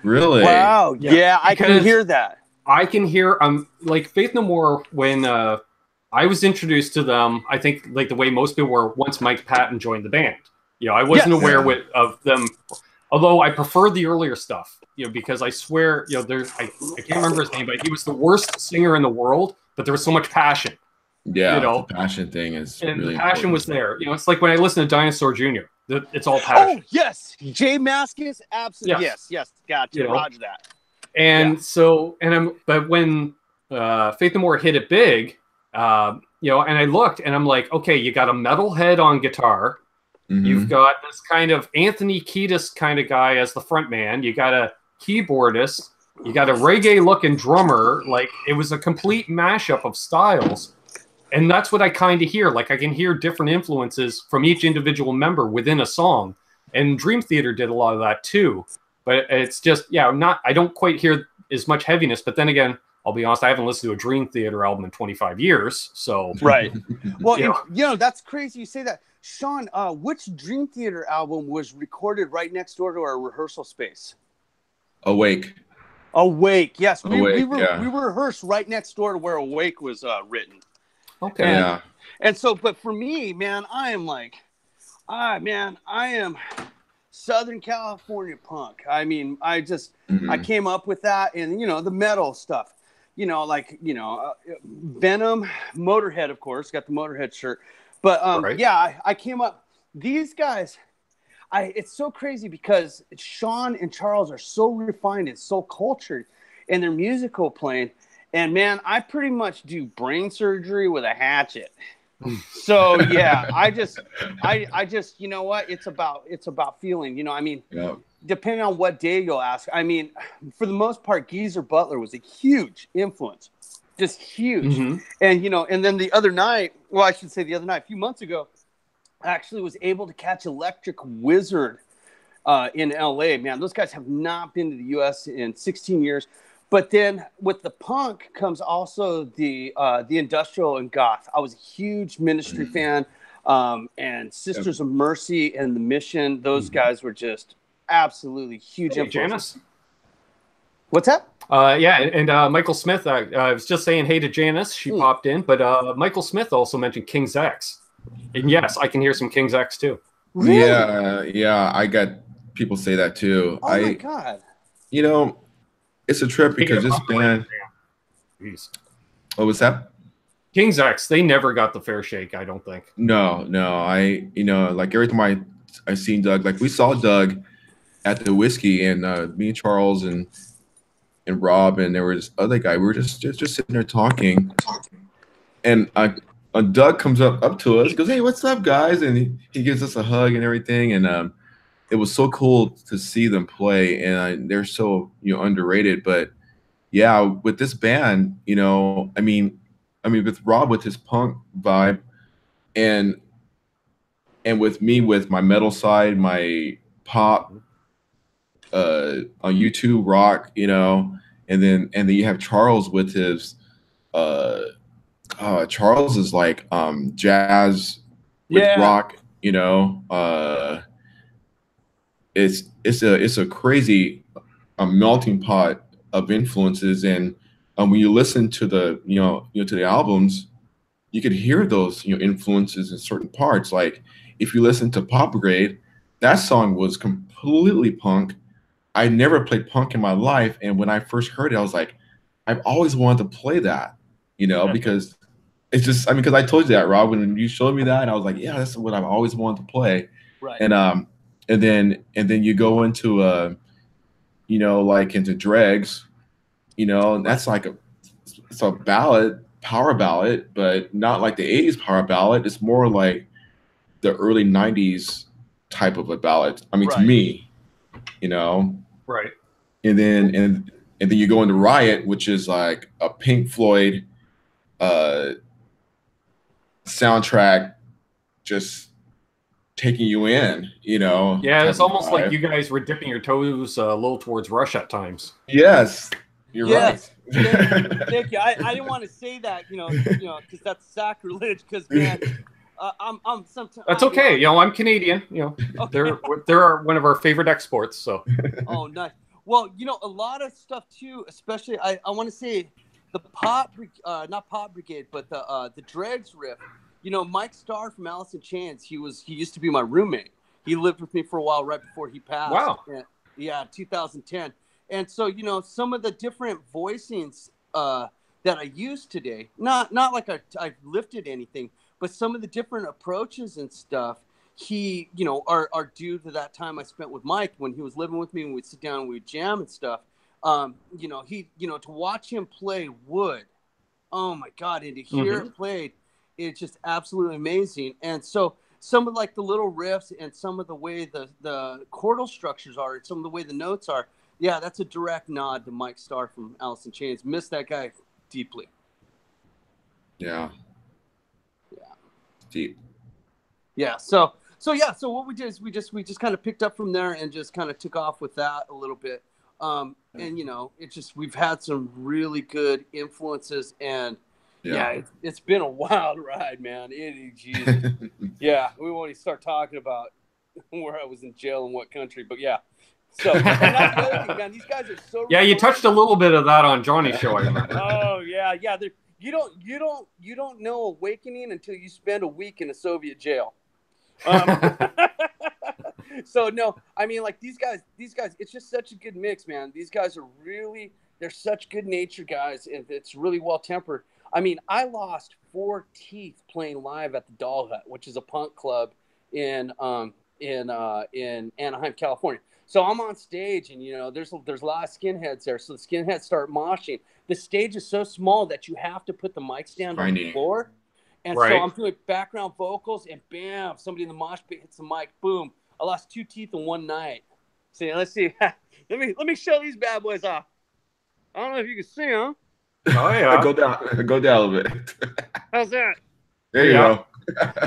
Really? Wow. Yeah, I can hear that. I can hear like Faith No More when I was introduced to them. I think like the way most people were once Mike Patton joined the band. I wasn't aware of them, although I prefer the earlier stuff. Because I swear, I can't remember his name, but he was the worst singer in the world. But there was so much passion. Yeah, the passion thing is and really the passion important. was there. It's like when I listen to Dinosaur Jr. It's all passion. Oh yes, Jay Mascis, absolutely. Yes, gotcha. Roger that. And but when Faith No More hit it big, you know, and I looked and I'm like, okay, you got a metalhead on guitar. Mhm. You've got this kind of Anthony Kiedis kind of guy as the front man. You got a keyboardist. You got a reggae-looking drummer. Like, it was a complete mashup of styles. And that's what I kind of hear. Like, I can hear different influences from each individual member within a song. And Dream Theater did a lot of that too. But it's just, yeah, I don't quite hear as much heaviness. But then again, I'll be honest, I haven't listened to a Dream Theater album in 25 years. So, right. Well, you know, that's crazy you say that. Sean, which Dream Theater album was recorded right next door to our rehearsal space? Awake. Awake, yes. We rehearsed right next door to where Awake was written. Okay. Yeah. And so, but for me, man, I am Southern California punk. I mean, I came up with that, and, you know, the metal stuff, you know, like, you know, Venom, Motorhead, of course, got the Motorhead shirt. But I came up, these guys, it's so crazy because Sean and Charles are so refined and so cultured in their musical playing. And man, I pretty much do brain surgery with a hatchet. So yeah, I just, you know what? It's about feeling, you know, I mean, depending on what day you'll ask, I mean, for the most part, Geezer Butler was a huge influence, just huge. Mm-hmm. And, you know, and then the other night, a few months ago, I actually was able to catch Electric Wizard in LA. Man, those guys have not been to the US in 16 years. But then with the punk comes also the industrial and goth. I was a huge Ministry fan, and Sisters of Mercy and the Mission. Those guys were just absolutely huge influences. Janice. What's that? And Michael Smith. I was just saying hey to Janice. She popped in, but Michael Smith also mentioned King's X. And yes, I can hear some King's X too. Really? Yeah. I got people say that too. Oh my God. You know, it's a trip because this band. Jeez. What was that? King's X, they never got the fair shake, I don't think. No. You know, like every time I seen Doug, like we saw Doug at the Whiskey, and me and Charles and Rob, and there was other guy. We were just sitting there talking, and Doug comes up to us, goes, "Hey, what's up, guys?" And he gives us a hug and everything, and it was so cool to see them play, and they're so, you know, underrated. But yeah, with this band, you know, I mean, with Rob with his punk vibe, and with me with my metal side, my pop, on YouTube rock, you know, and then you have Charles with his Charles is like jazz with rock, you know. It's a crazy melting pot of influences, and when you listen to the to the albums, you could hear those influences in certain parts. Like if you listen to Pop Grade, that song was completely punk. I never played punk in my life, and when I first heard it, I was like, I've always wanted to play that, you know, because it's just, I mean, because I told you that, Rob, when you showed me that, and I was like, yeah, that's what I've always wanted to play. Right. And then you go into like into Dregs, you know, and that's like it's a ballad, power ballad, but not like the 80s power ballad. It's more like the early 90s type of a ballad. I mean, to me, you know. Right. And then you go into Riot, which is like a Pink Floyd soundtrack, just taking you in, you know. Yeah, it's almost like you guys were dipping your toes a little towards Rush at times. Yes, you're right. Thank you. I didn't want to say that, you know, because that's sacrilege. Because man, I'm sometimes. That's okay. You know, I'm Canadian. You know, they're one of our favorite exports. So. Oh, nice. Well, you know, a lot of stuff too. Especially, I want to say the not Pop Brigade, but the Dregs riff. You know, Mike Starr from Alice in Chains, he used to be my roommate. He lived with me for a while right before he passed. Wow. And, 2010. And so, you know, some of the different voicings that I use today, not like I've lifted anything, but some of the different approaches and stuff, he, you know, are due to that time I spent with Mike when he was living with me and we'd sit down and we'd jam and stuff. You know, to watch him play wood, oh my God, and to hear it played it's just absolutely amazing. And so some of like the little riffs and some of the way the chordal structures are, and some of the way the notes are, yeah, that's a direct nod to Mike Starr from Alice in Chains. Miss that guy deeply. Yeah. Deep. Yeah. So what we did is we just kind of picked up from there and just kind of took off with that a little bit. And you know, we've had some really good influences, and it's been a wild ride, man. Jesus. Yeah, we won't even start talking about where I was in jail and what country, but yeah. So and that's the other thing, man. These guys are so. Yeah, you touched a little bit of that on Johnny's show, I remember. Oh yeah. You don't know awakening until you spend a week in a Soviet jail. So no, I mean, like these guys, it's just such a good mix, man. These guys are they're such good natured guys, and it's really well tempered. I mean, I lost 4 teeth playing live at the Doll Hut, which is a punk club in Anaheim, California. So I'm on stage, and you know, there's a lot of skinheads there. So the skinheads start moshing. The stage is so small that you have to put the mic stand on the floor. And so I'm doing background vocals, and bam, somebody in the mosh pit hits the mic. Boom! I lost 2 teeth in one night. So let's see. let me show these bad boys off. I don't know if you can see them. Oh yeah. Go down a little bit. How's that? There you go.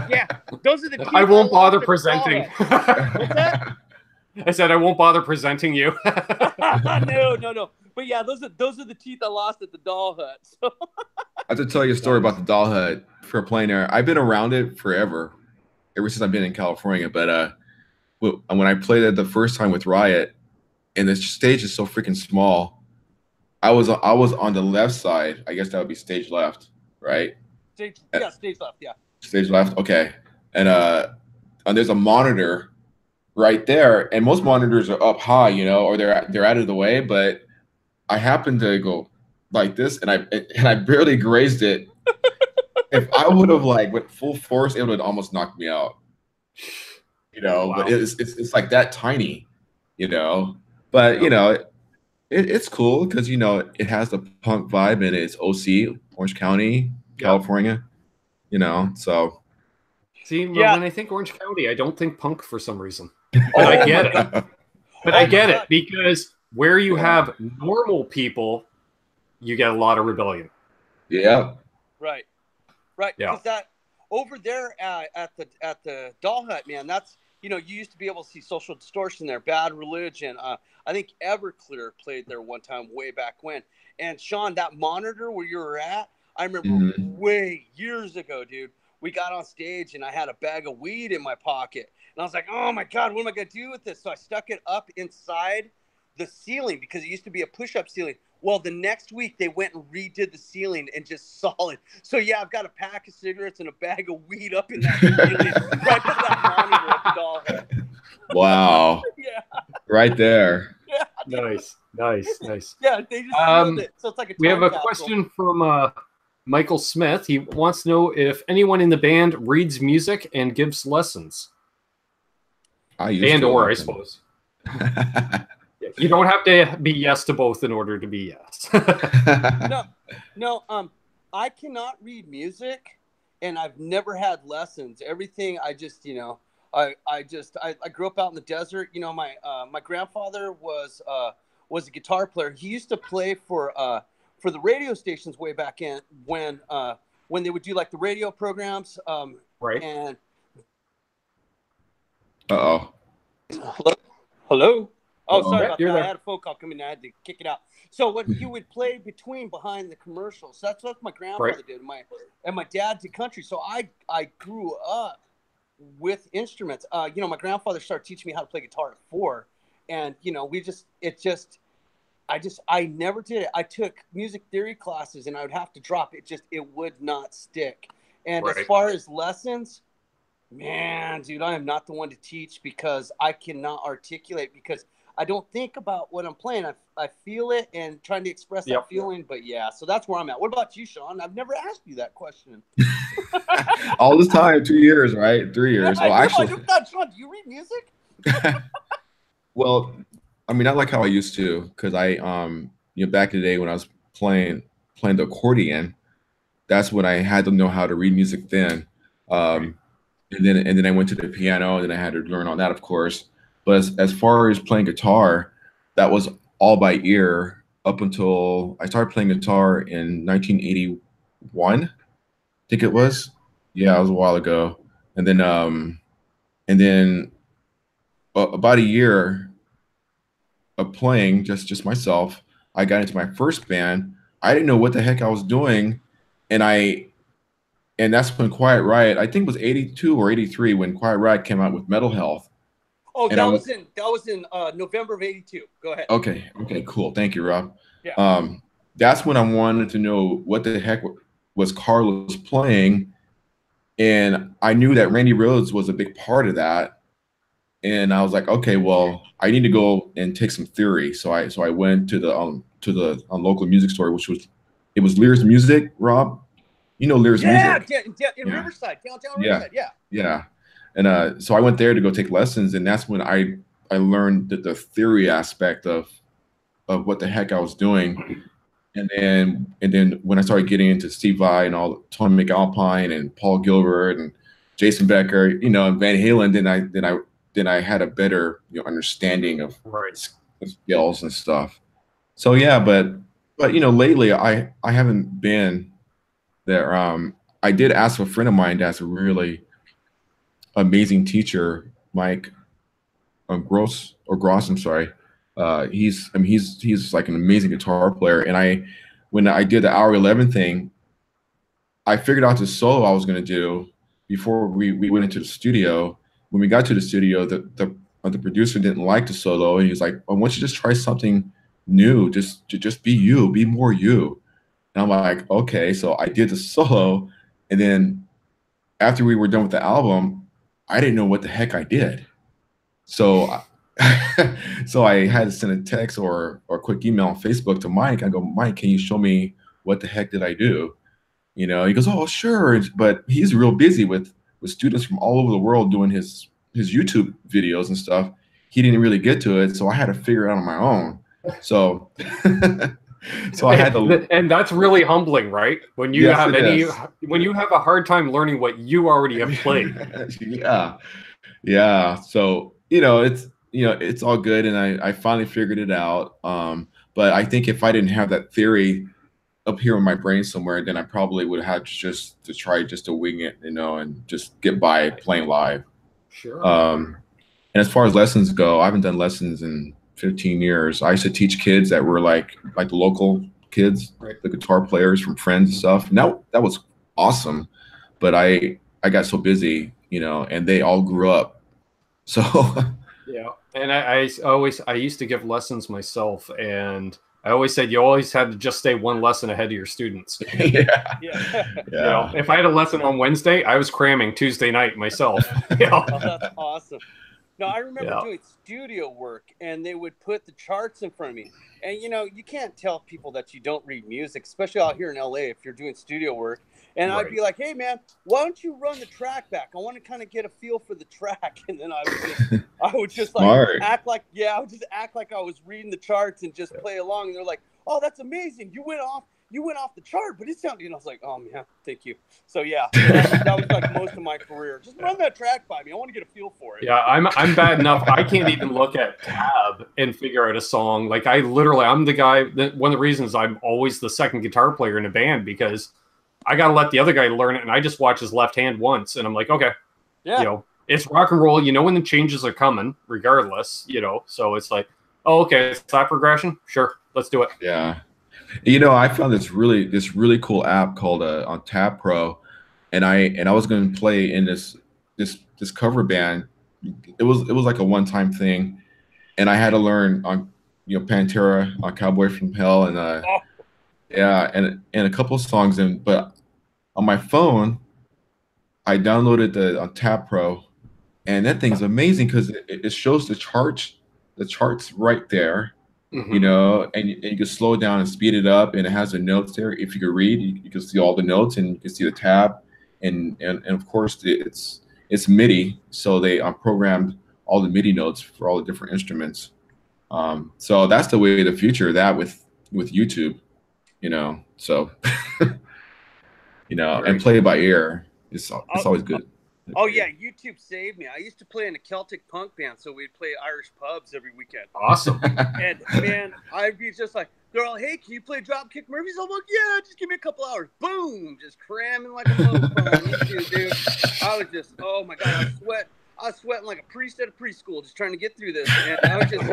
Yeah, those are the teeth. I won't bother presenting. What's that? I said I won't bother presenting you. No. But yeah, those are the teeth I lost at the Doll Hut. So. I have to tell you a story about the Doll Hut for playing there. I've been around it forever, ever since I've been in California. But when I played it the first time with Riot, and the stage is so freaking small, I was on the left side. I guess that would be stage left, right? Stage left, yeah. Stage left, okay. And there's a monitor right there, and most monitors are up high, you know, or they're out of the way. But I happened to go like this, and I barely grazed it. If I would have like went full force, it would have almost knocked me out. You know, wow. But it's like that tiny, you know. But you know, it's cool because you know it has the punk vibe, and it's OC, Orange County, California. You know, so. See, when I think Orange County, I don't think punk for some reason. But I get it. But I get it because where you have normal people, you get a lot of rebellion. Yeah. Right. Yeah. Because that over there at the Doll Hut, man, that's, you know, you used to be able to see Social Distortion there, Bad Religion. I think Everclear played there one time way back when. And Sean, that monitor where you were at, I remember way years ago, dude. We got on stage and I had a bag of weed in my pocket. And I was like, oh my God, what am I going to do with this? So I stuck it up inside the ceiling because it used to be a push-up ceiling. Well, the next week they went and redid the ceiling and just solid. So yeah, I've got a pack of cigarettes and a bag of weed up in that ceiling right to that monitor at the Doll Hut. Wow. Yeah. Right there. Yeah. Nice. Yeah, they just killed it. So it's like we have a question from Michael Smith. He wants to know if anyone in the band reads music and gives lessons. I suppose. You don't have to be yes to both in order to be yes. No. I cannot read music, and I've never had lessons. Everything I just, you know, I grew up out in the desert. You know, my grandfather was a guitar player. He used to play for the radio stations way back in when they would do like the radio programs. Right. And Hello. Oh, sorry about that. I had a phone call coming in. I had to kick it out. So what he would play behind the commercials. So that's what my grandfather did. And my dad did country. So I grew up with instruments. You know, my grandfather started teaching me how to play guitar at 4, and you know, I never did it. I took music theory classes and I would have to drop it. It would not stick. And as far as lessons, man, dude, I am not the one to teach because I cannot articulate because I don't think about what I'm playing. I feel it and trying to express that feeling. But yeah, so that's where I'm at. What about you, Sean? I've never asked you that question. All this time, 2 years, right? 3 years. Well, actually, Sean, do you read music? Well, I mean, not like how I used to, because I, you know, back in the day when I was playing the accordion, that's when I had to know how to read music then. And then I went to the piano, and then I had to learn on that, of course. But as far as playing guitar, that was all by ear up until I started playing guitar in 1981. I think it was. Yeah, it was a while ago. And then about a year of playing just myself, I got into my first band. I didn't know what the heck I was doing, and that's when Quiet Riot, I think it was 82 or 83 when Quiet Riot came out with Mental Health. Oh, that was in November of 82. Go ahead. Okay, cool. Thank you, Rob. Yeah. That's when I wanted to know what the heck was Carlos playing, and I knew that Randy Rhoads was a big part of that. And I was like, okay, well, I need to go and take some theory. So I went to the local music store, which was Lear's Music, Rob. You know Lear's Music. In Riverside, downtown Riverside. Yeah. And so I went there to go take lessons, and that's when I learned the theory aspect of what the heck I was doing. And then when I started getting into Steve Vai and all Tony McAlpine and Paul Gilbert and Jason Becker, and Van Halen, then I had a better understanding of skills and stuff. So yeah, but lately I haven't been there. I did ask a friend of mine that's a really amazing teacher, Mike Gross. I'm sorry. He's like an amazing guitar player. And when I did the hour 11 thing, I figured out the solo I was going to do before we went into the studio. When we got to the studio, the producer didn't like the solo, and he was like, "I want you to just try something new. Just be you, be more you." And I'm like, "Okay." So I did the solo, and then after we were done with the album, I didn't know what the heck I did. So so I had to send a text or a quick email on Facebook to Mike. I go, "Mike, can you show me what the heck did I do?" He goes, "Oh, sure," but he's real busy with students from all over the world doing his YouTube videos and stuff. He didn't really get to it, so I had to figure it out on my own. So I had to, and that's really humbling, right? When you have a hard time learning what you already have played. Yeah. So it's all good, and I finally figured it out. But I think if I didn't have that theory up here in my brain somewhere, then I probably would have to try to wing it, and just get by playing live. Sure. And as far as lessons go, I haven't done lessons in 15 years. I used to teach kids that were like the local kids, the guitar players from Friends and stuff. And that was awesome. But I got so busy, and they all grew up. So yeah. And I used to give lessons myself, and I always said you always had to just stay one lesson ahead of your students. Yeah. If I had a lesson on Wednesday, I was cramming Tuesday night myself. Oh, that's awesome. No, I remember doing studio work, and they would put the charts in front of me. And, you can't tell people that you don't read music, especially out here in LA if you're doing studio work. And I'd be like, "Hey, man, why don't you run the track back? I want to kind of get a feel for the track." And then I would just act like I was reading the charts and just play along. And they're like, "Oh, that's amazing. You went off the chart, but it sounded," and I was like, "Oh, man, thank you." So yeah, that was like most of my career. Just run that track by me. I want to get a feel for it. Yeah, I'm bad enough. I can't even look at tab and figure out a song. Like I'm the guy one of the reasons I'm always the second guitar player in a band, because I got to let the other guy learn it, and I just watch his left hand once, and I'm like, okay, it's rock and roll. When the changes are coming, regardless, so it's like, oh, okay, it's that progression. Sure, let's do it. Yeah. I found this really cool app called on Tab Pro, and I was going to play in this cover band. It was like a one-time thing, and I had to learn on Pantera, on Cowboy from Hell, and and a couple of songs but on my phone, I downloaded the Tab Pro, and that thing's amazing because it shows the charts right there. Mm-hmm. And you can slow it down and speed it up, and it has the notes there. If you can read, you can see all the notes, and you can see the tab, and of course it's MIDI, so they programmed all the MIDI notes for all the different instruments. So that's the way of the future. That with YouTube, so you know, Very and play it by ear. It's always good. Oh yeah, YouTube saved me. I used to play in a Celtic Punk band, so we'd play Irish pubs every weekend. Awesome. And man, I'd be just like, they're all, hey, can you play Dropkick Murphys? I'm like, yeah, just give me a couple hours. Boom, just cramming like a mofo on YouTube, dude. I was just, oh my god, I was sweating like a priest at a preschool, just trying to get through this. And I was just.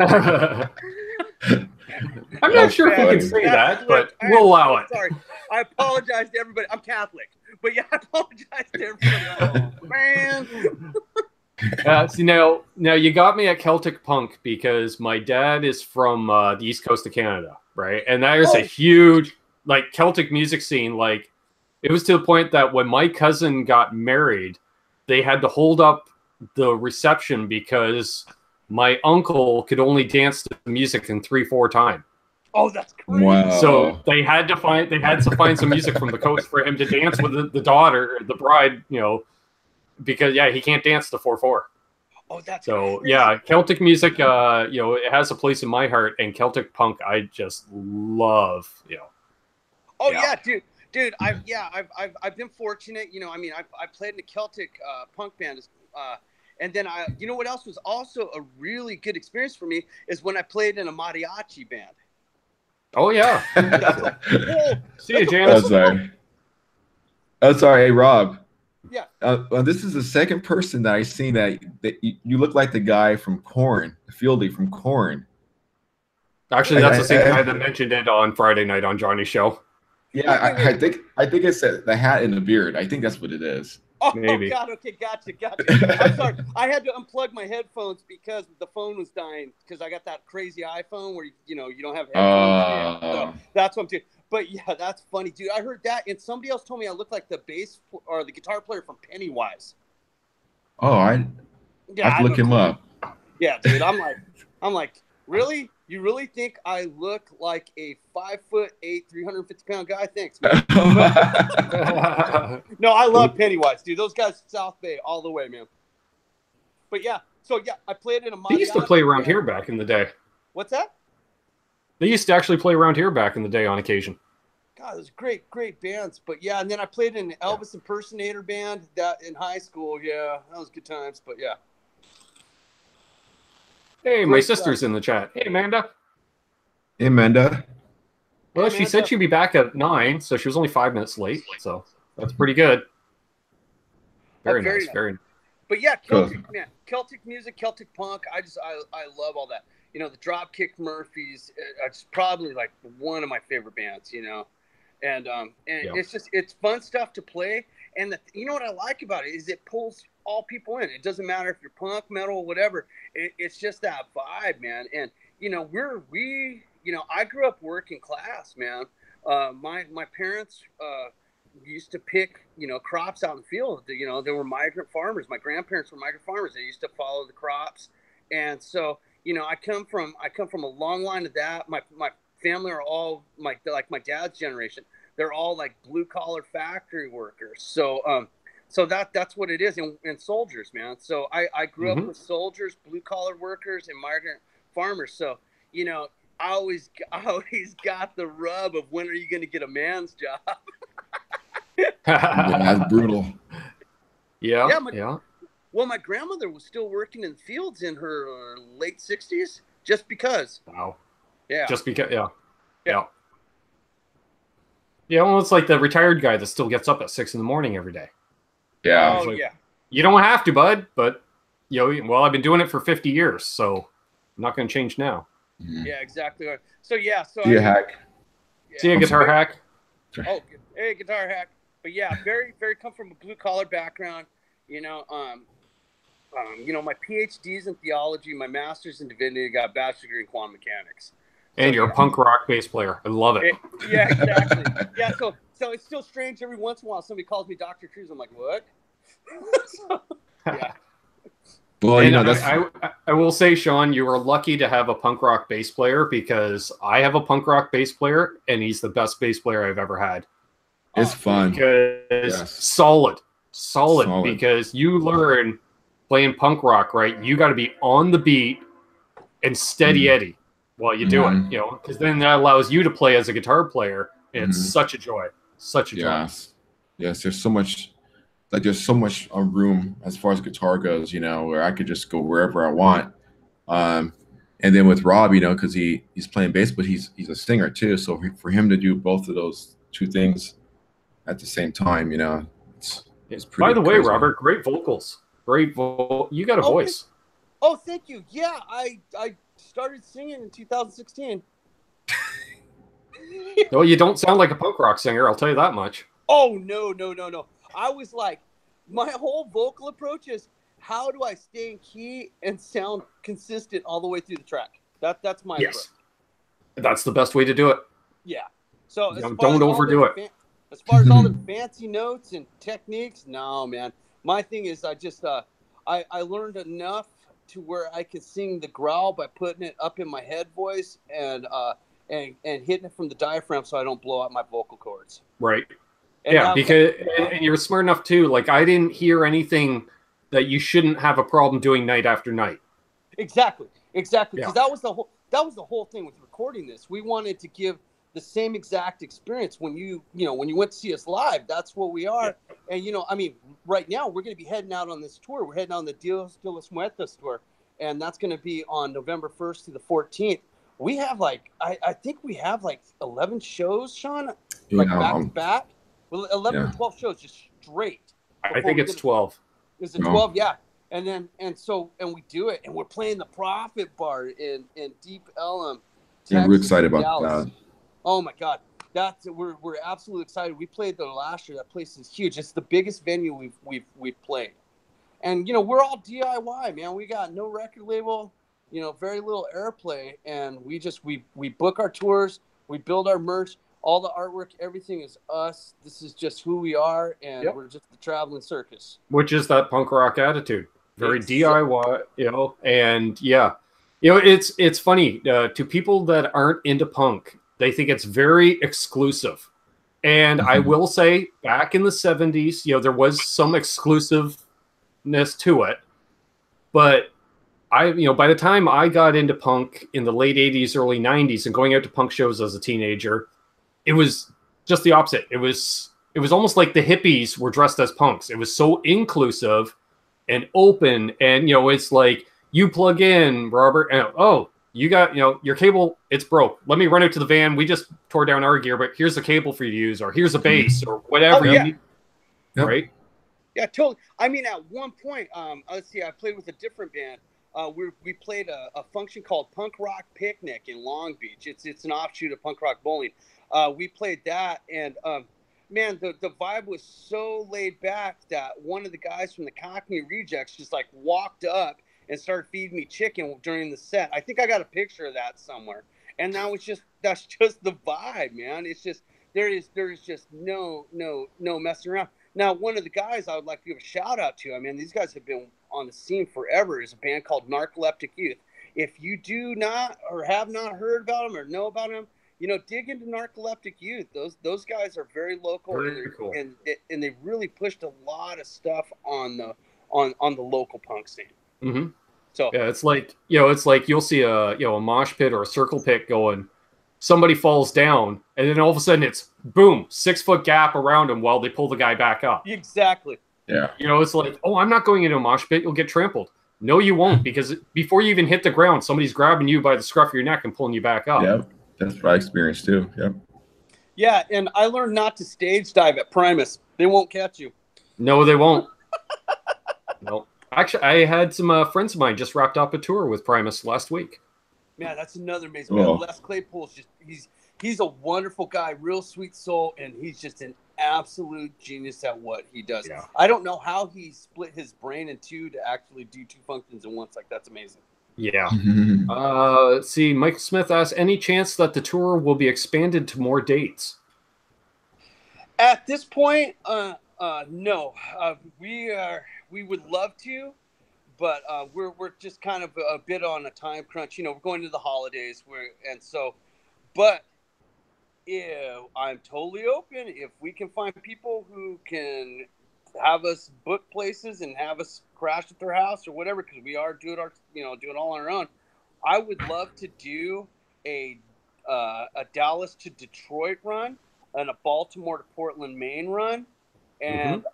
I'm not sure if we can say that, but we'll allow it. Sorry, I apologize to everybody. I'm Catholic, but yeah, I apologize to everybody. Oh, man. See, now you got me at Celtic Punk because my dad is from the East Coast of Canada, right? And there's a huge like Celtic music scene. Like it was to the point that when my cousin got married, they had to hold up the reception because my uncle could only dance to the music in 3/4 time. Oh, that's crazy. Wow. So they had to find some music from the coast for him to dance with the daughter, the bride, you know, because he can't dance to 4/4. Oh, that's so crazy. Yeah, Celtic music, you know, it has a place in my heart, and Celtic Punk I just love, you know. Oh yeah, dude, I've been fortunate, you know. I mean, I played in a Celtic punk band, and then you know what else was also a really good experience for me is when I played in a mariachi band. Oh yeah. See you, Janice. Oh sorry, hey Rob. Yeah. This is the second person that I've seen that you look like the guy from Korn, Fieldy from Korn. Actually, that's the same guy that mentioned it on Friday night on Johnny's show. Yeah, I think it's the hat and the beard. I think that's what it is. Oh, maybe. God, okay, gotcha. I'm sorry. I had to unplug my headphones because the phone was dying because I got that crazy iPhone where, you know, you don't have headphones. So that's what I'm doing. But, yeah, that's funny, dude. I heard that, and somebody else told me I look like the bass or the guitar player from Pennywise. Oh, I have to look him up. Yeah, dude, I'm like, really? You really think I look like a 5'8", 350-pound guy? Thanks, man. No, I love Pennywise, dude. Those guys, South Bay, all the way, man. But yeah, I played in a. They used to play around here back in the day. What's that? They used to actually play around here back in the day on occasion. God, those great bands. But yeah, and then I played in an Elvis impersonator band that in high school. Yeah, that was good times. But yeah. Hey, my sister's in the chat. Hey, Amanda. Hey, Amanda. Well, she said she'd be back at 9, so she was only 5 minutes late. So that's pretty good. Very nice. But yeah, Celtic, man, Celtic music, Celtic punk. I love all that. You know, the Dropkick Murphys. It's probably like one of my favorite bands. You know, and it's fun stuff to play. And you know what I like about it is it pulls all people in. It doesn't matter if you're punk, metal, whatever. It's just that vibe, man. And you know, I grew up working class, man. My parents used to pick, you know, crops out in the field. You know, they were migrant farmers. My grandparents were migrant farmers. They used to follow the crops, and so you know, I come from a long line of that. My family are all my dad's generation. They're all like blue collar factory workers. So that's what it is. And soldiers, man. So I grew up with soldiers, blue collar workers, and migrant farmers. So, you know, I always got the rub of when are you going to get a man's job? That's brutal. Yeah. Well, my grandmother was still working in fields in her late 60s just because. Wow. Yeah. Just because, yeah. Yeah, well, it's like the retired guy that still gets up at 6 in the morning every day. Yeah. Oh, like, yeah. You don't have to, bud, but, you know, well, I've been doing it for 50 years, so I'm not going to change now. Yeah, exactly. So, yeah. So See you, Hack. Yeah. See you, Guitar Hack. Oh, hey, Guitar Hack. But, yeah, very, very come from a blue-collar background. You know, my PhD's in theology, my master's in divinity, got a bachelor's degree in quantum mechanics. And you're a punk rock bass player. I love it. Yeah, exactly. Yeah, so it's still strange every once in a while somebody calls me Dr. Cruz. I'm like, what? Yeah. Well, and you know, that's... I will say, Sean, you are lucky to have a punk rock bass player because I have a punk rock bass player and he's the best bass player I've ever had. It's fun. Because solid because you learn playing punk rock, right? You got to be on the beat and steady Eddie while you do it, you know, because then that allows you to play as a guitar player. And it's such a joy. Such a joy. Yes, there's so much room as far as guitar goes, you know, where I could just go wherever I want. And then with Rob, you know, because he's playing bass, but he's a singer too. So for him to do both of those two things at the same time, you know, it's pretty. By the way, crazy. Robert, great vocals. You got a voice. Oh, thank you. Yeah, I started singing in 2016. No, you don't sound like a punk rock singer. I'll tell you that much. Oh, no. I was like, my whole vocal approach is, how do I stay in key and sound consistent all the way through the track? That's my approach. That's the best way to do it. Yeah. So don't overdo it. As far as all the fancy notes and techniques, no, man. My thing is, I learned enough to where I can sing the growl by putting it up in my head voice and hitting it from the diaphragm so I don't blow out my vocal cords. Right. And because you're smart enough too. Like, I didn't hear anything that you shouldn't have a problem doing night after night. Exactly. Because that was the whole thing with recording this. We wanted to give the same exact experience when you went to see us live. That's what we are. Yeah. And, you know, I mean, right now we're going to be heading out on this tour. We're heading on the Dios de los Muertos tour. And that's going to be on November 1st to the 14th. We have I think we have 11 shows, Sean, back to back. Well, 11 or 12 shows just straight. I think it's 12. Is it 12? Yeah. And we do it, and we're playing the Profit Bar in Deep Ellum, Texas. Yeah, we're excited about Dallas. that. Oh my God, we're absolutely excited. We played there last year. That place is huge. It's the biggest venue we've played, and you know we're all DIY, man. We got no record label, you know, very little airplay, and we book our tours, we build our merch. All the artwork, everything is us. This is just who we are, and we're just the traveling circus. Which is that punk rock attitude. Very DIY, you know, and you know, it's funny to people that aren't into punk. They think it's very exclusive. And I will say, back in the 70s, you know, there was some exclusiveness to it. But by the time I got into punk in the late 80s, early 90s, and going out to punk shows as a teenager, it was just the opposite. It was almost like the hippies were dressed as punks. It was so inclusive and open, and you know, it's like, you plug in, Robert, and you got, you know, your cable, it's broke. Let me run it to the van. We just tore down our gear, but here's a cable for you to use, or here's a bass, or whatever you need. Right? Yeah, totally. I mean, at one point, let's see, I played with a different band. We played a function called Punk Rock Picnic in Long Beach. It's an offshoot of Punk Rock Bowling. We played that, and man, the vibe was so laid back that one of the guys from the Cockney Rejects just walked up and started feeding me chicken during the set. I think I got a picture of that somewhere. And that's just the vibe, man. It's just there is just no messing around. Now, one of the guys I would like to give a shout out to, I mean, these guys have been on the scene forever, is a band called Narcoleptic Youth. If you do not or have not heard about them or know about them, you know, dig into Narcoleptic Youth. Those guys are very local, cool. and they really pushed a lot of stuff on the local punk scene. Mm-hmm. So yeah, it's like you'll see a mosh pit or a circle pit going. Somebody falls down, and then all of a sudden it's boom, 6-foot gap around them while they pull the guy back up. Exactly. Yeah. You know, it's like, oh, I'm not going into a mosh pit. You'll get trampled. No, you won't, because before you even hit the ground, somebody's grabbing you by the scruff of your neck and pulling you back up. Yeah, that's what I experienced too. Yep. Yeah, and I learned not to stage dive at Primus. They won't catch you. No, they won't. No. Actually, I had some friends of mine just wrapped up a tour with Primus last week. Man, that's another amazing man. Les Claypool's he's a wonderful guy, real sweet soul, and he's just an absolute genius at what he does. Yeah. I don't know how he split his brain in two to actually do two functions at once. That's amazing. Yeah. Let's see. Michael Smith asks, any chance that the tour will be expanded to more dates? At this point, no. We would love to, but we're just kind of a bit on a time crunch. You know, we're going to the holidays, but I'm totally open if we can find people who can have us book places and have us crash at their house or whatever, because we are doing it all on our own. I would love to do a Dallas to Detroit run and a Baltimore to Portland, Maine run. and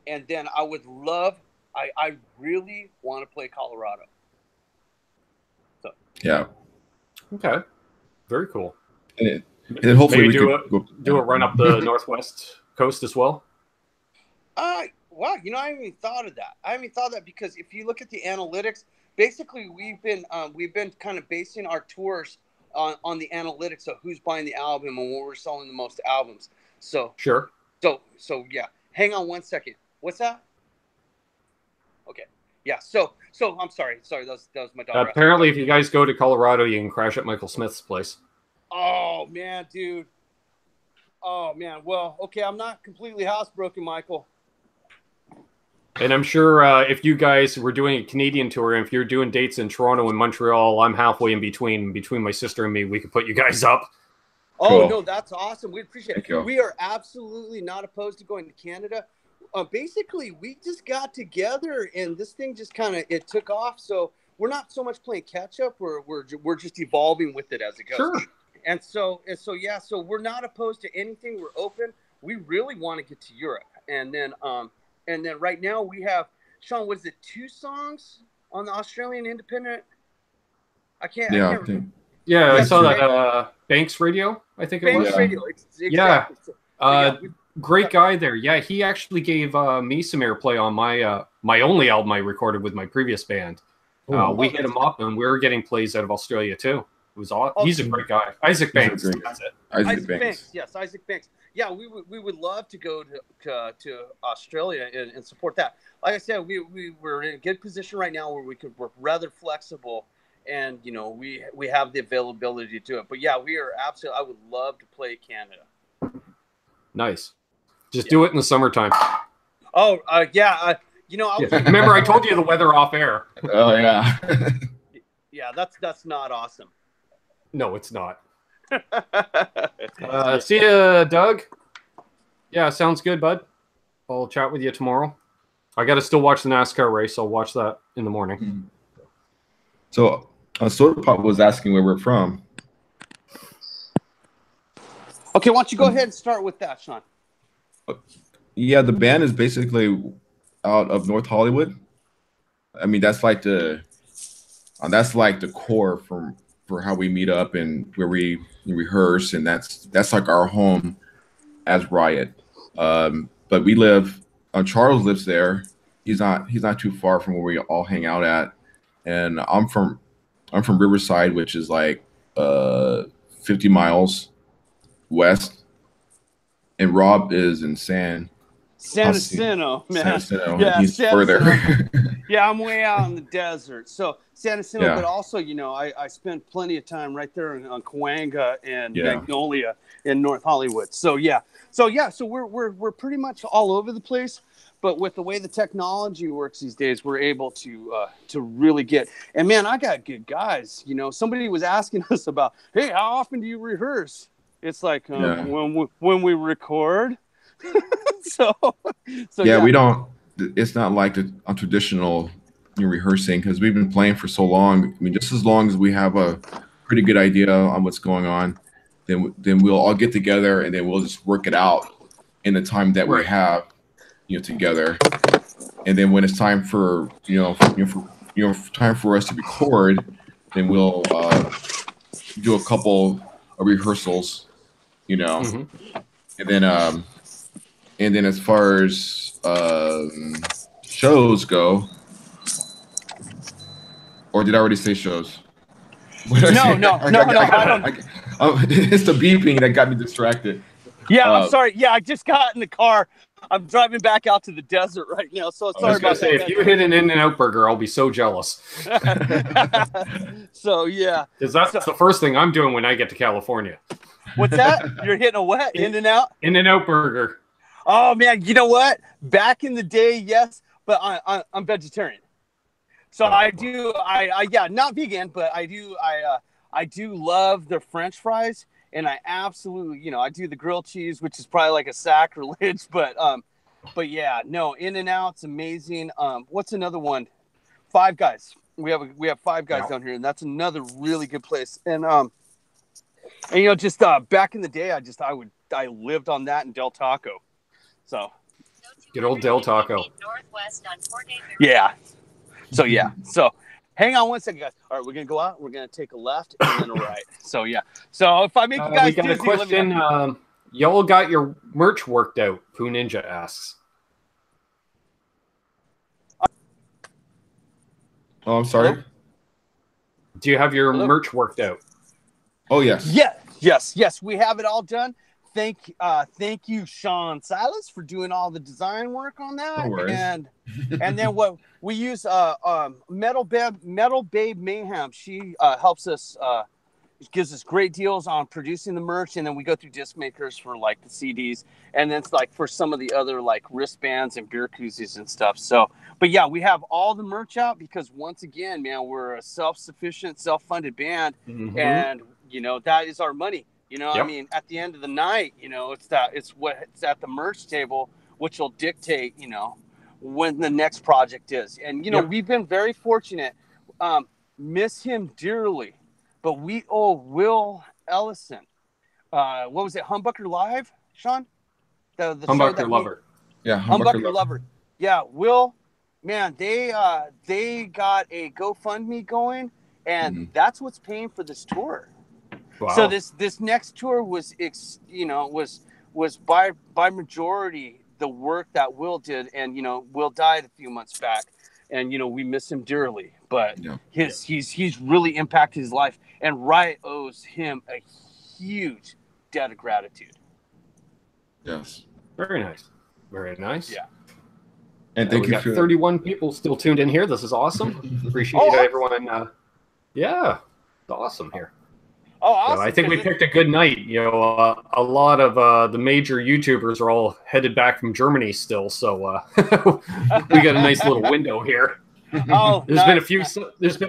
and then I would love. I really want to play Colorado. So yeah. Okay. Very cool. And then hopefully maybe we do a run up the northwest coast as well. Wow, you know, I haven't even thought of that. Because if you look at the analytics, basically we've been kind of basing our tours on the analytics of who's buying the album and where we're selling the most albums. So sure. So yeah. Hang on one second. What's that? Okay. Yeah. So I'm sorry. That was my daughter. Apparently, if you guys go to Colorado, you can crash at Michael Smith's place. Oh man, dude. Oh man. Well, okay. I'm not completely housebroken, Michael. And I'm sure if you guys were doing a Canadian tour, and if you're doing dates in Toronto and Montreal, I'm halfway in between my sister and me. We could put you guys up. Oh, cool. No, that's awesome. We appreciate it. We are absolutely not opposed to going to Canada. Basically, we just got together, and this thing just it took off. So we're not so much playing catch up. We're just evolving with it as it goes. Sure. And so yeah. So we're not opposed to anything. We're open. We really want to get to Europe, and then right now we have, Sean, what is it, 2 songs on the Australian Independent? I can't remember. Yeah, I saw that Banks Radio, I think it was. Banks Radio, exactly. Yeah. Great guy there. Yeah, he actually gave me some airplay on my only album I recorded with my previous band. We hit him up, and we were getting plays out of Australia too. It was awesome. He's a great guy. Isaac Banks. That's it. Isaac Banks. Yes, Isaac Banks. Yeah, we would love to go to Australia and support that. Like I said, we're in a good position right now where we're rather flexible, and you know we have the availability to do it. But yeah, we are absolutely. I would love to play Canada. Nice. Just do it in the summertime. Oh yeah. You know, remember I told you the weather off air. Oh yeah. Yeah, that's not awesome. No, it's not. See ya, Doug. Yeah, sounds good, bud. I'll chat with you tomorrow. I got to still watch the NASCAR race. I'll watch that in the morning. Mm-hmm. So, Soda Pop was asking where we're from. Okay, why don't you go ahead and start with that, Sean? Yeah, the band is basically out of North Hollywood. I mean, that's like the core for how we meet up and where we rehearse, and that's like our home as Riot. But we live. Charles lives there. He's not too far from where we all hang out at, and I'm from Riverside, which is like 50 miles west, and Rob is in San Jacinto, man. San Jacinto. Yeah, he's further. Yeah, I'm way out in the desert. So San Jacinto, Yeah. but also, you know, I spent plenty of time right there on Cahuenga and Magnolia in North Hollywood. So we're pretty much all over the place. But with the way the technology works these days, we're able to really get. And man, I got good guys. You know, somebody was asking us about, hey, how often do you rehearse? It's like when we record. so yeah, we don't. It's not like a traditional rehearsing, because we've been playing for so long. I mean, just as long as we have a pretty good idea on what's going on, then we'll all get together and then we'll just work it out in the time that we have, together. And then when it's time for time for us to record, then we'll do a couple of rehearsals, and then as far as shows go, or did I already say shows? No, I don't. It's the beeping that got me distracted. Yeah, I'm sorry. Yeah, I just got in the car. I'm driving back out to the desert right now, so sorry about that. If you hit an In-N-Out burger, I'll be so jealous. So yeah, because that's the first thing I'm doing when I get to California. What's that? You're hitting a what? In-N-Out? In-N-Out burger. Oh man, you know what? Back in the day, yes, but I'm vegetarian. So I not vegan, but I do love their French fries, and I absolutely, I do the grilled cheese, which is probably like a sacrilege, but yeah, no, In-N-Out's amazing. What's another one? Five Guys. We have Five Guys down here, and that's another really good place. And just back in the day, I lived on that in Del Taco. So Good old Del Taco. Yeah. So yeah. So hang on one second, guys. All right, we're gonna go out. We're gonna take a left and then a right. So yeah. So if I make you guys we got dizzy, a question. Y'all got your merch worked out? Pooh Ninja asks. Oh, I'm sorry. Hello? Do you have your merch worked out? Oh yes. Yes. We have it all done. Thank you, Sean Silas, for doing all the design work on that. No worries. And then what we use Metal Babe Mayhem. She helps us, gives us great deals on producing the merch, and then we go through disc makers for like the CDs, and then it's like for some of the other like wristbands and beer koozies and stuff. So, but yeah, we have all the merch out because once again, man, we're a self-sufficient, self-funded band, and that is our money. I mean, at the end of the night, it's what's at the merch table, which will dictate, when the next project is. And, we've been very fortunate. Miss him dearly, but we owe Will Ellison. What was it? Humbucker Live, Sean? The Humbucker Lover. Yeah. Humbucker Lover. Yeah. Will, man, they got a GoFundMe going, and that's what's paying for this tour. Wow. So this next tour was by majority the work that Will did, and Will died a few months back, and we miss him dearly, but he's really impacted his life, and Riot owes him a huge debt of gratitude. Yes. Very nice. Very nice. Yeah. And thank you for 31 people still tuned in here. This is awesome. Appreciate everyone. Yeah, it's awesome here. Oh, awesome. So I think we picked a good night. A lot of the major YouTubers are all headed back from Germany still, so we got a nice little window here. Oh, there's been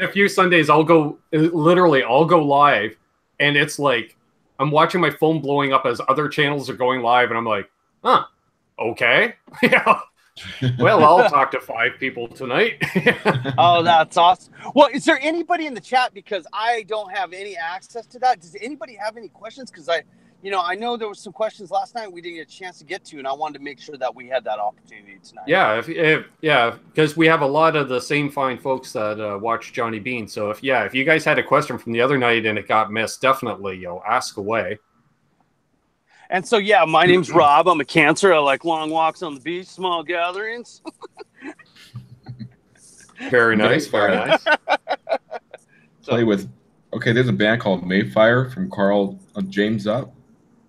a few Sundays I'll go live, and it's like I'm watching my phone blowing up as other channels are going live, and I'm like, okay, yeah. Well, I'll talk to 5 people tonight. Oh, that's awesome. Well, is there anybody in the chat, because I don't have any access to that? Does anybody have any questions? Because I know there were some questions last night we didn't get a chance to get to, and I wanted to make sure that we had that opportunity tonight. Yeah, because we have a lot of the same fine folks that watch Johnny Bean. So if you guys had a question from the other night and it got missed, definitely ask away. And so, yeah, my name's Rob. I'm a Cancer. I like long walks on the beach, small gatherings. Very nice. Very nice. Play with. Okay, there's a band called Mayfire from Carl James Up.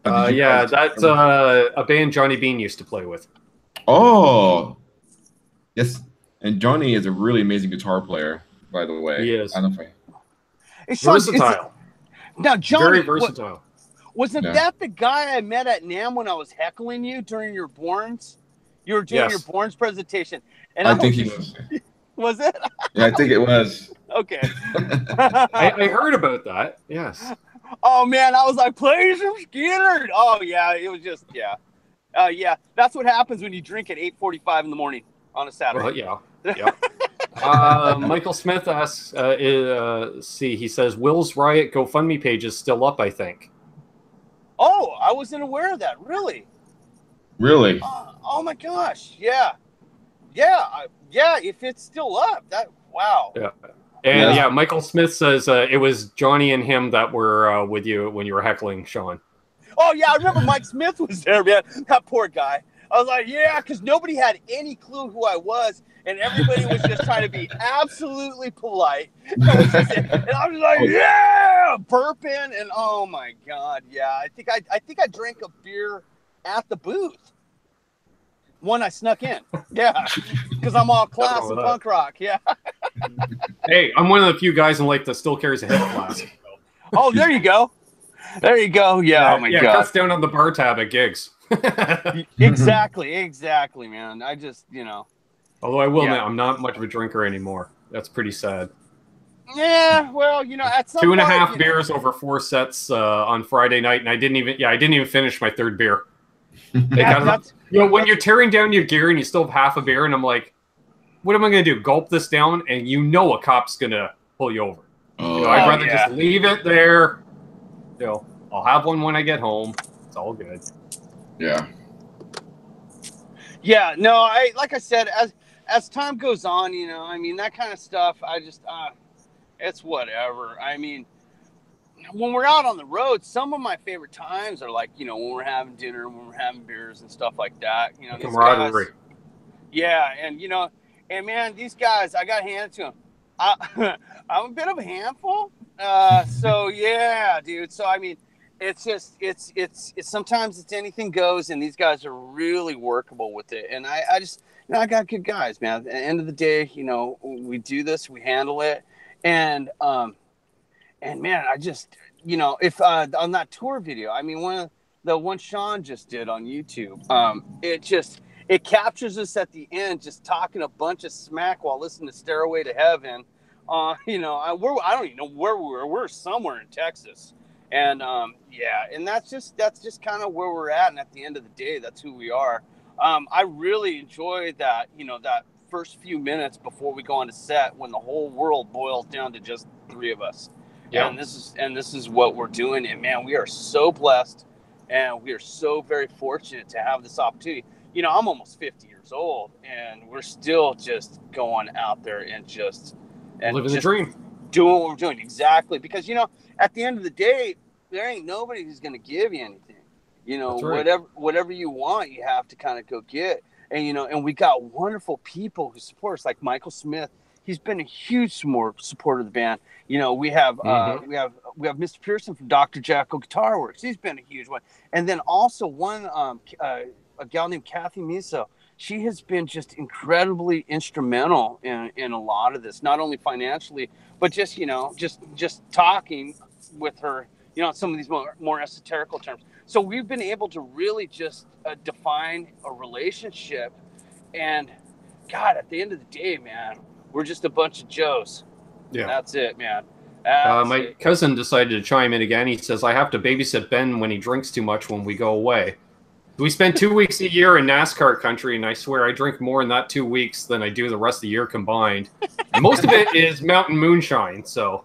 That's a band Johnny Bean used to play with. Oh, yes. And Johnny is a really amazing guitar player, by the way. He is. I don't know if Versatile. Now, Johnny, very versatile. Wasn't that the guy I met at NAMM when I was heckling you during your Borns? You were doing your Borns presentation. And I think he was. Was it? Yeah, I think it was. Okay. I heard about that. Yes. Oh, man. I was like, play some Skinner. Oh, yeah. It was just, yeah. That's what happens when you drink at 8:45 in the morning on a Saturday. Well, yeah. Michael Smith asks, he says, Will's Riot GoFundMe page is still up, I think. Oh, I wasn't aware of that. Really? Really? Oh my gosh. Yeah. If it's still up, wow. Yeah. And Michael Smith says it was Johnny and him that were with you when you were heckling Sean. Oh yeah, I remember Mike Smith was there, man. That poor guy. I was like, yeah, because nobody had any clue who I was, and everybody was just trying to be absolutely polite. And I was like, yeah, burping, and oh my god, yeah. I think I drank a beer at the booth. One I snuck in, yeah, because I'm all class and punk rock, yeah. Hey, I'm one of the few guys in Lake that still carries a head flask. Oh, there you go. Yeah, oh my god. Cuts down on the bar tab at gigs. Exactly, man. I just, Although I will admit, I'm not much of a drinker anymore. That's pretty sad. Yeah, well, at some 2.5 beers over 4 sets on Friday night, and I didn't even finish my 3rd beer. When you're tearing down your gear and you still have half a beer, and I'm like, what am I going to do? Gulp this down, and a cop's going to pull you over. I'd rather just leave it there. I'll have one when I get home. It's all good. Yeah. Yeah, no, like I said, as time goes on, you know, I mean, that kind of stuff, I just, it's whatever. I mean, when we're out on the road, some of my favorite times are like, you know, when we're having dinner, when we're having beers and stuff like that. You know, these Camaraderie. guys, yeah, and you know, and man, these guys, I got to hand it to them. I'm a bit of a handful. So yeah, dude. So I mean, it's just it's sometimes it's anything goes, and these guys are really workable with it. And I just, you know, I got good guys, man. At the end of the day, you know, we do this, we handle it, and man, I just, you know, if on that tour video, I mean, the one Sean just did on YouTube, it captures us at the end, just talking a bunch of smack while listening to Stairway to Heaven. You know, I don't even know where we were. We're somewhere in Texas, and yeah, and that's just kind of where we're at. And at the end of the day, that's who we are. I really enjoyed that, you know, that first few minutes before we go on to set, when the whole world boils down to just three of us. Yeah. And this is what we're doing. And man, we are so blessed, and we are so very fortunate to have this opportunity. You know, I'm almost 50 years old, and we're still just going out there and living the dream, doing what we're doing. Exactly. Because, you know, at the end of the day, there ain't nobody who's going to give you anything. You know, right. whatever you want, you have to kind of go get. And, you know, and we got wonderful people who support us, like Michael Smith. He's been a huge supporter of the band. You know, we have we have Mr. Pearson from Dr. Jekyll Guitar Works. He's been a huge one. And then also a gal named Kathy Miso. She has been just incredibly instrumental in a lot of this, not only financially, but just, you know, just talking with her, you know, some of these more esoterical terms. So we've been able to really just define a relationship. And God, at the end of the day, man, we're just a bunch of Joes. Yeah. That's it, man. My cousin decided to chime in again. He says, I have to babysit Ben when he drinks too much when we go away. We spend 2 weeks a year in NASCAR country, and I swear I drink more in that 2 weeks than I do the rest of the year combined. And most of it is mountain moonshine, so.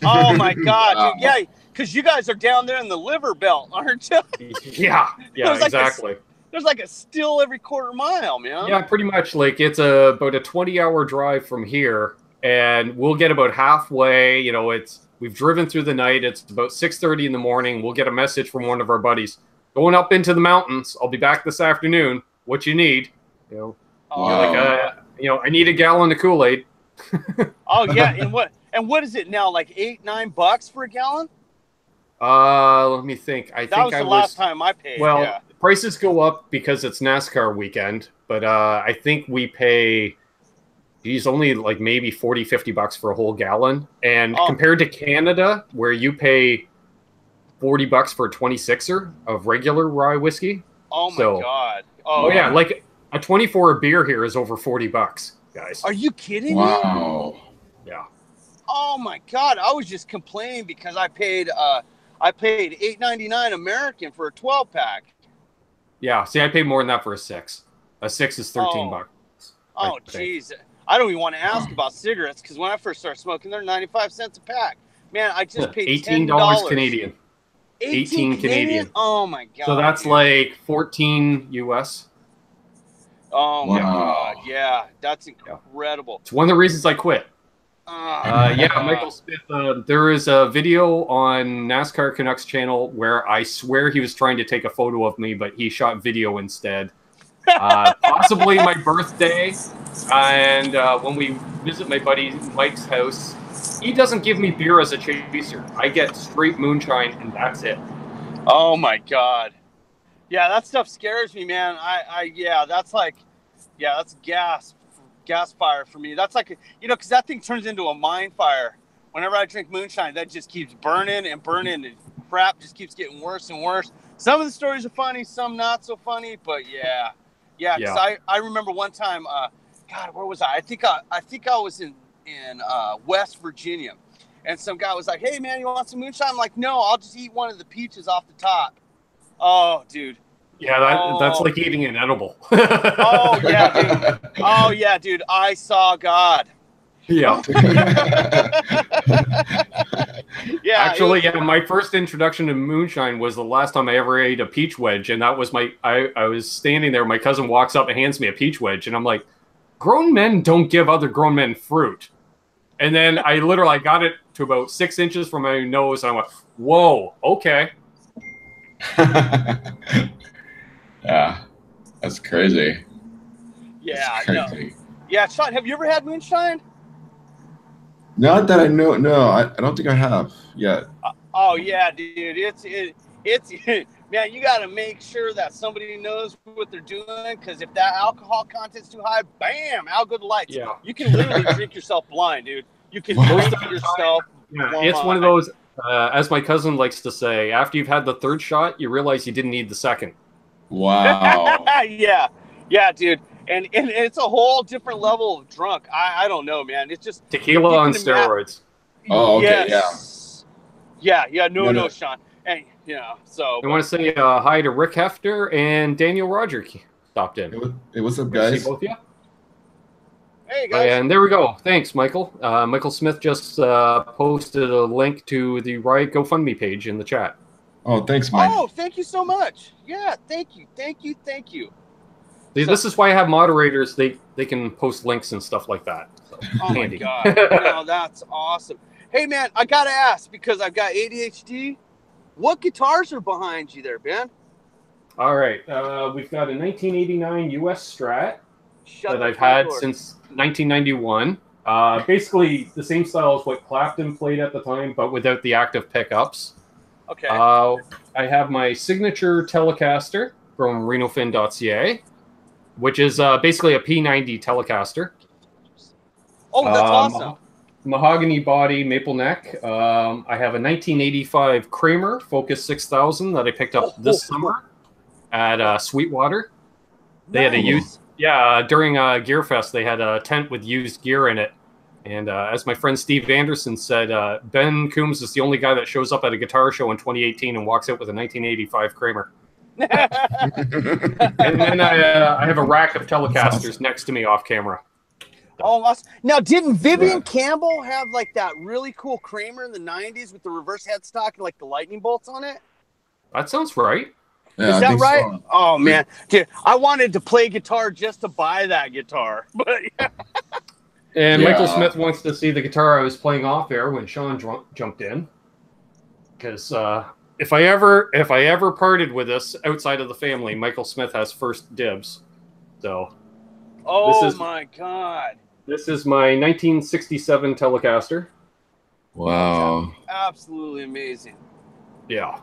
Oh, my God. Dude, yeah, because you guys are down there in the liver belt, aren't you? Yeah, exactly. There's like a still every quarter mile, man. Yeah, pretty much. Like, it's about a 20-hour drive from here, and we'll get about halfway. You know, we've driven through the night. It's about 6:30 in the morning. We'll get a message from one of our buddies. Going up into the mountains. I'll be back this afternoon. What you need? You know, you know, I need a gallon of Kool-Aid. Oh yeah, and what is it now? Like $8-9 for a gallon? Let me think. I think that was the last time I paid. Well, yeah. Prices go up because it's NASCAR weekend, but I think we pay. Geez, only like maybe $40-50 for a whole gallon, and compared to Canada, where you pay $40 for a 26er of regular rye whiskey. Oh my God! Oh yeah, like a 24 beer here is over $40, guys. Are you kidding me? Wow. Yeah. Oh my God! I was just complaining because I paid $8.99 American for a 12-pack. Yeah. See, I paid more than that for a 6. A 6 is $13. Oh jeez. I don't even want to ask about cigarettes, because when I first started smoking, they're 95 cents a pack. Man, I just paid $18 Canadian. 18 Canadian? Oh my God. So that's like 14 US. Oh my God. Yeah, that's incredible. It's one of the reasons I quit. Michael Smith, there is a video on NASCAR Canucks channel where I swear he was trying to take a photo of me, but he shot video instead. Possibly my birthday, and when we visit my buddy Mike's house, he doesn't give me beer as a chaser. I get straight moonshine, and that's it. Oh my God. Yeah, that stuff scares me, man. That's gas fire for me. That's like, you know, because that thing turns into a mine fire. Whenever I drink moonshine, that just keeps burning and burning, and crap just keeps getting worse and worse. Some of the stories are funny, some not so funny, but yeah. Because I remember one time, God, where was I? I think I was in West Virginia, and some guy was like, "Hey man, you want some moonshine?" I'm like, "No, I'll just eat one of the peaches off the top." Oh, dude. Yeah, that's like eating an edible. Oh yeah, dude. I saw God. Yeah. Yeah. Actually, yeah, my first introduction to moonshine was the last time I ever ate a peach wedge, and that was I was standing there, my cousin walks up and hands me a peach wedge, and I'm like, grown men don't give other grown men fruit. And then I got it to about 6 inches from my nose, and I went, whoa, okay. Yeah, that's crazy. Yeah, that's crazy. No. Yeah, Sean, have you ever had moonshine? Not that I know. No, I don't think I have yet. Oh yeah, dude. It's man, you got to make sure that somebody knows what they're doing, because if that alcohol content's too high, bam, out go the lights. Yeah. You can literally drink yourself blind, dude. You can Most drink yourself. Yeah, it's one of those, as my cousin likes to say, after you've had the third shot, you realize you didn't need the second. Wow. Yeah, dude. And it's a whole different level of drunk. I don't know, man. It's just tequila on steroids. Oh, okay, yes. Yeah. No, Sean. Hey, so. I want to say hi to Rick Hefter and Daniel Roger stopped in. Hey, what's up, guys? See both of you? Hey, guys. And there we go. Thanks, Michael. Michael Smith just posted a link to the Riot GoFundMe page in the chat. Oh, thanks, Mike. Oh, thank you so much. Yeah, thank you. See, this is why I have moderators. They can post links and stuff like that. So, oh, my God. No, that's awesome. Hey, man, I got to ask, because I've got ADHD. What guitars are behind you there, Ben? All right. We've got a 1989 US Strat that I've had since 1991. Basically the same style as what Clapton played at the time, but without the active pickups. Okay. I have my signature Telecaster from renofin.ca, which is basically a P90 Telecaster. Oh, that's awesome. Mahogany body, maple neck. I have a 1985 Kramer Focus 6000 that I picked up this summer at Sweetwater. They had a used, during Gearfest, they had a tent with used gear in it. And as my friend Steve Anderson said, Ben Coombs is the only guy that shows up at a guitar show in 2018 and walks out with a 1985 Kramer. And then I have a rack of Telecasters next to me off camera. Oh, awesome. Now, didn't Vivian Campbell have like that really cool Kramer in the 90s with the reverse headstock and like the lightning bolts on it? That sounds right. Yeah, is that right? So. Oh, man. Dude, I wanted to play guitar just to buy that guitar. But yeah. And Michael Smith wants to see the guitar I was playing off air when Sean jumped in. Because if I ever parted with this outside of the family, Michael Smith has first dibs. So. Oh, my God. This is my 1967 Telecaster. Wow. Absolutely amazing. Yeah.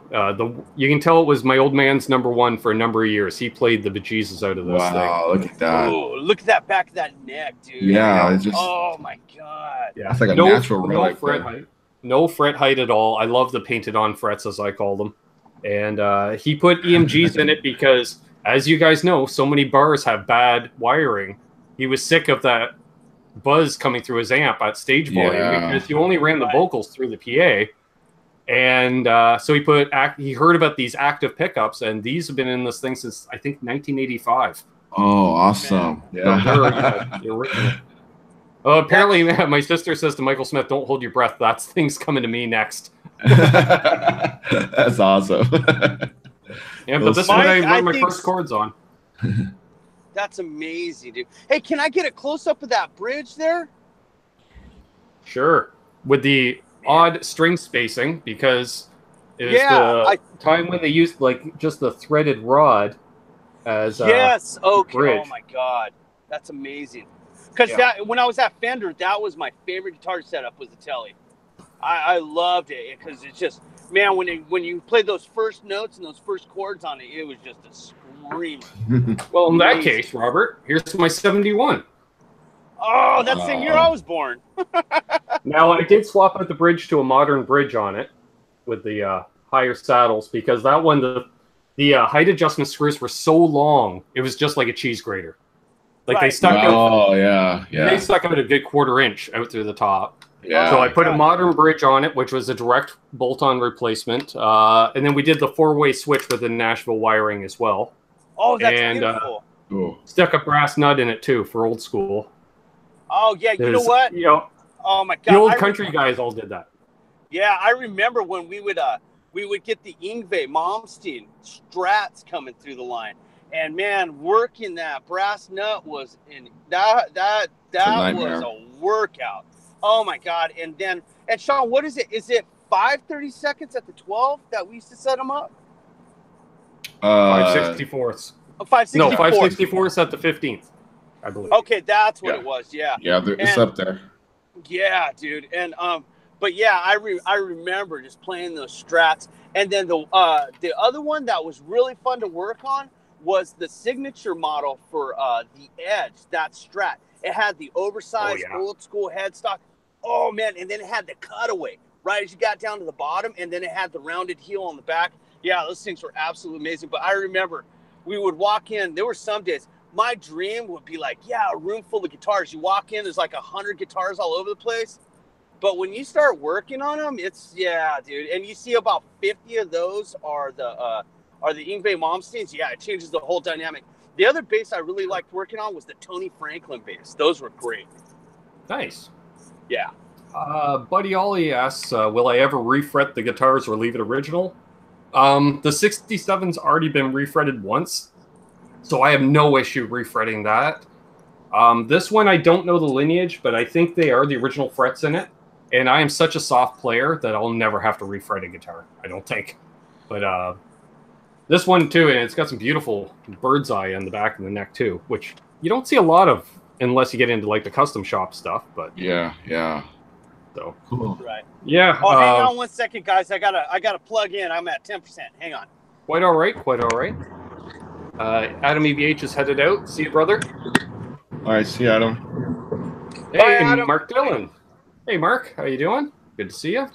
You can tell it was my old man's #1 for a number of years. He played the bejesus out of this thing. Wow, look at that. Oh, look at that back of that neck, dude. Yeah, it's just... Oh, my God. Yeah, it's like a natural relic. No fret height at all. I love the painted on frets, as I call them. And he put EMGs in it because, as you guys know, so many bars have bad wiring. He was sick of that buzz coming through his amp at stage volume because you only ran the vocals through the PA. And so he heard about these active pickups, and these have been in this thing since, I think, 1985. Oh, awesome. Yeah. They're original. Apparently, my sister says to Michael Smith, "Don't hold your breath. That thing's coming to me next." That's awesome. Yeah, but this is what I run my first chords on. That's amazing, dude. Hey, can I get a close-up of that bridge there? Sure. With the odd string spacing, because it was the time when they used like just the threaded rod as bridge. Oh my God, that's amazing. Because when I was at Fender, that was my favorite guitar setup, was the Tele. I loved it because it's just, man, when you played those first notes and those first chords on it, it was just a scream. Well, in that case, Robert, here's my 71. Oh, that's the year I was born. Now, I did swap out the bridge to a modern bridge on it with the higher saddles because that one, the height adjustment screws were so long, it was just like a cheese grater. Like they stuck out. They stuck out a good 1/4 inch out through the top. Yeah. So I put a modern bridge on it, which was a direct bolt-on replacement, and then we did the 4-way switch with the Nashville wiring as well. Oh, that's beautiful. Stuck a brass nut in it too for old school. Oh yeah, you know what? Oh my God! The old country guys all did that. Yeah, I remember when we would get the Yngwie Malmsteen Strats coming through the line, and man, working that brass nut was that was a workout. Oh my God! And Sean, what is it? Is it 5/32 at the 12 that we used to set them up? 5/64. 5/64. No, 5/64 at the 15th, I believe. Okay, that's what it was. Yeah. Yeah, it's up there. Yeah, dude. And but yeah, I remember just playing those Strats. And then the other one that was really fun to work on was the signature model for the Edge, that Strat. It had the oversized old school headstock. Oh man, and then it had the cutaway right as you got down to the bottom, and then it had the rounded heel on the back. Yeah, those things were absolutely amazing. But I remember we would walk in. There were some days my dream would be like, yeah, a room full of guitars. You walk in, there's like 100 guitars all over the place. But when you start working on them, it's dude. And you see about 50 of those are the Yngwie Malmsteens. Yeah, it changes the whole dynamic. The other bass I really liked working on was the Tony Franklin bass. Those were great. Nice. Yeah. Buddy Ollie asks, will I ever refret the guitars or leave it original? The 67's already been refretted once, so I have no issue refretting that. This one, I don't know the lineage, but I think they are the original frets in it. And I am such a soft player that I'll never have to refret a guitar, I don't think. But this one, too, and it's got some beautiful bird's eye on the back of the neck, too, which you don't see a lot of unless you get into, like, the custom shop stuff. But yeah. So cool. Right. Yeah. Oh, hang on one second, guys. I gotta plug in. I'm at 10%. Hang on. Quite all right. Adam EVH is headed out. See you, brother. All right, see you, Adam. Hey, Bye, Adam. Mark Dillon. Hey, Mark. How you doing? Good to see you.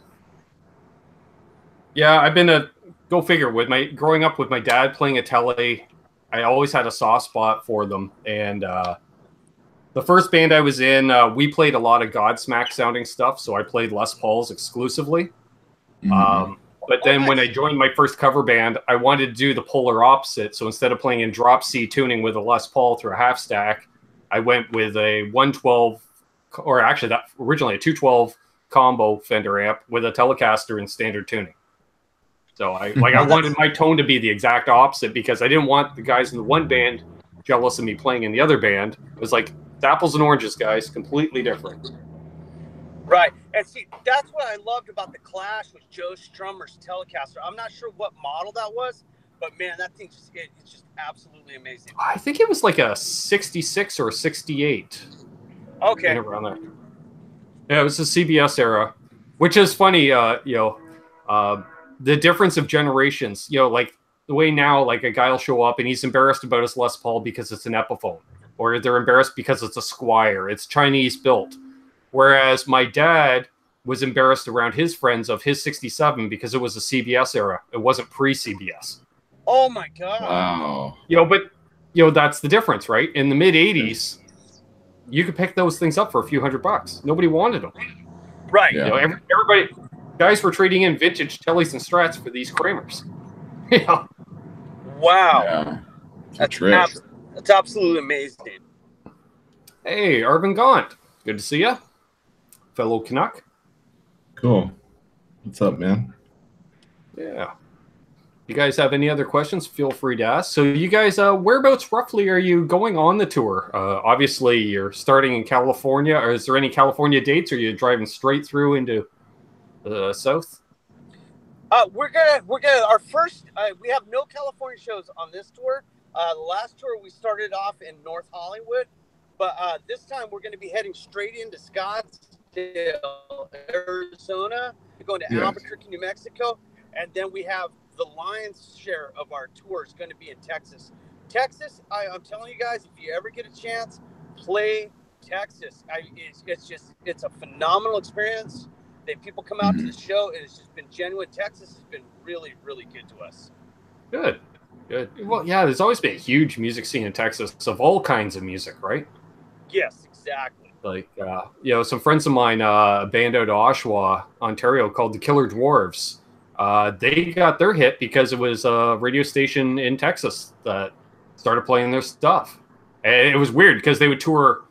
Yeah, I've been go figure, growing up with my dad playing a tele, I always had a soft spot for them. And the first band I was in, we played a lot of Godsmack sounding stuff, so I played Les Pauls exclusively. Mm-hmm. But then when I joined my first cover band, I wanted to do the polar opposite. So instead of playing in drop C tuning with a Les Paul through a half stack, I went with a 112, or actually that originally a 212 combo Fender amp with a Telecaster in standard tuning. So I wanted my tone to be the exact opposite because I didn't want the guys in the one band jealous of me playing in the other band. It was like it's apples and oranges, guys, completely different. Right. And see, that's what I loved about the Clash with Joe Strummer's Telecaster. I'm not sure what model that was, but man, that thing it's just absolutely amazing. I think it was like a 66 or a 68. Okay. Around there. Yeah, it was the CBS era, which is funny, the difference of generations, like the way now, like a guy will show up and he's embarrassed about his Les Paul because it's an Epiphone, or they're embarrassed because it's a Squire, it's Chinese built. Whereas my dad was embarrassed around his friends of his 67 because it was a CBS era. It wasn't pre-CBS. Oh my God. Wow. But that's the difference, right? In the mid 80s, you could pick those things up for a few $100. Nobody wanted them. Right. Yeah. Everybody, guys were trading in vintage Tellys and Strats for these Kramers. Yeah. Wow. Yeah. That's absolutely amazing. Hey, Arvin Gaunt. Good to see you. Fellow Canuck. Cool. What's up, man? Yeah. You guys have any other questions, feel free to ask. So you guys, whereabouts roughly are you going on the tour? Obviously, you're starting in California. Or is there any California dates, or are you driving straight through into the south? We're gonna our first. We have no California shows on this tour. The last tour we started off in North Hollywood, but this time we're going to be heading straight into Scottsdale, Arizona, going to Albuquerque, New Mexico, and then we have the lion's share of our tour is going to be in Texas. Texas, I'm telling you guys, if you ever get a chance, play Texas. It's a phenomenal experience. People come out to the show, and it's just been genuine. Texas has been really, really good to us. Good. Well, yeah, there's always been a huge music scene in Texas of all kinds of music, right? Yes, exactly. Like, some friends of mine, a band out of Oshawa, Ontario, called the Killer Dwarves. They got their hit because it was a radio station in Texas that started playing their stuff. And it was weird because they would tour,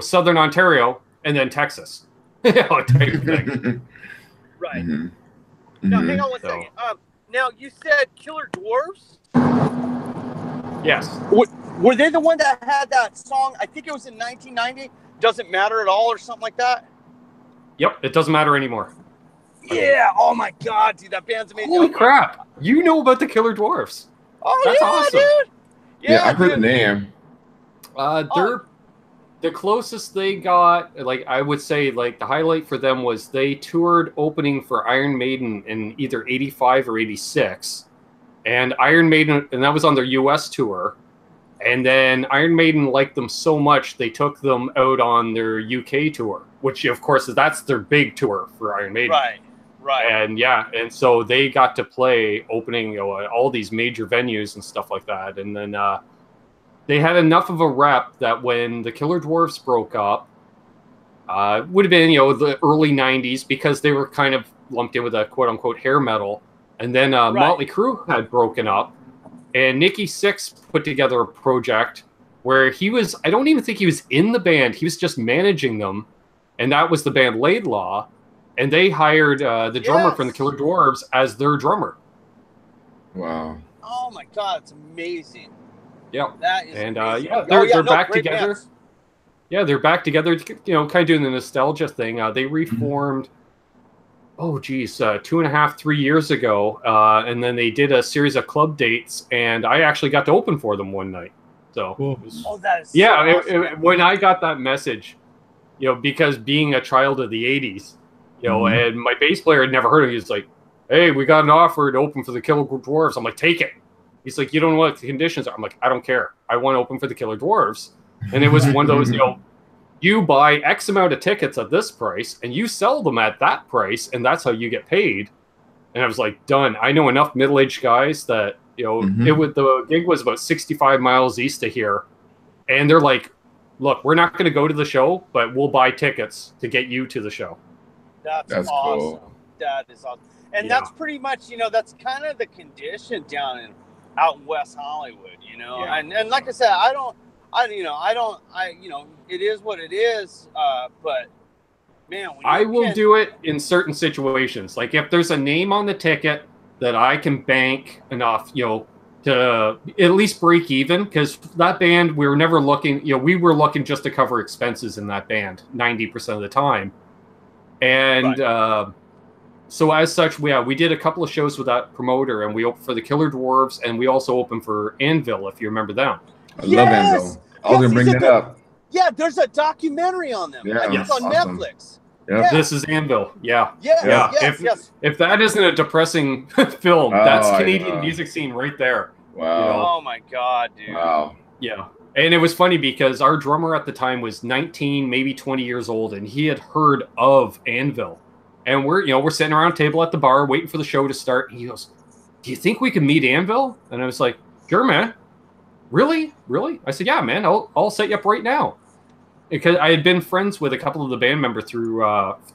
Southern Ontario and then Texas. type thing. Right. Mm-hmm. Now, hang on one second. Now, you said Killer Dwarfs? Yes. Were they the one that had that song? I think it was in 1990. Doesn't matter at all, or something like that. Yep. It doesn't matter anymore. Yeah. Oh my God, dude, that band's amazing. Holy crap! You know about the Killer Dwarfs? Oh, that's yeah, awesome, dude. Yeah, I've heard the name. They're the closest they got. Like I would say, like the highlight for them was they toured opening for Iron Maiden in either '85 or '86, and Iron Maiden, and that was on their U.S. tour. And then Iron Maiden liked them so much they took them out on their UK tour, which of course that's their big tour for Iron Maiden. Right. And yeah, and so they got to play opening all these major venues and stuff like that. And then they had enough of a rep that when the Killer Dwarfs broke up, would have been the early '90s, because they were kind of lumped in with a quote unquote hair metal. And then Motley Crue had broken up. And Nikki Sixx put together a project where I don't even think he was in the band. He was just managing them. And that was the band Laidlaw. And they hired the drummer from the Killer Dwarfs as their drummer. Wow. Oh my God, it's amazing. Yeah. That is amazing. They're back together. Bands. Yeah, they're back together, kind of doing the nostalgia thing. They reformed... 2.5, 3 years ago, and then they did a series of club dates, and I actually got to open for them one night. So, that is so awesome. When I got that message, because being a child of the '80s, and my bass player had never heard of it, he's like, "Hey, we got an offer to open for the Killer Dwarfs." I'm like, "Take it." He's like, "You don't know what the conditions are." I'm like, "I don't care. I want to open for the Killer Dwarfs." And it was one of those, you buy X amount of tickets at this price and you sell them at that price, and that's how you get paid. And I was like, done. I know enough middle-aged guys that, the gig was about 65 miles east of here. And they're like, look, we're not going to go to the show, but we'll buy tickets to get you to the show. That's awesome. Cool. That is awesome. And that's pretty much, that's kind of the condition out in West Hollywood, Yeah. And like I said, it is what it is. But man, I will do it in certain situations. Like if there's a name on the ticket that I can bank enough, to at least break even, because that band, we were never looking, we were looking just to cover expenses in that band 90% of the time. And so as such, we did a couple of shows with that promoter, and we opened for the Killer Dwarfs, and we also opened for Anvil, if you remember them. I love Anvil. I was going to bring that up. Yeah, there's a documentary on them. Yeah, I think it's on Netflix. Yep. Yeah. This is Anvil. Yeah. Yes. If that isn't a depressing film, that's Canadian music scene right there. Wow. Oh my God, dude. Wow. Yeah. And it was funny because our drummer at the time was 19, maybe 20 years old, and he had heard of Anvil. And we're sitting around a table at the bar waiting for the show to start. And he goes, "Do you think we can meet Anvil?" And I was like, "Sure, man." Really? I said, "Yeah, man, I'll set you up right now." Because I had been friends with a couple of the band members through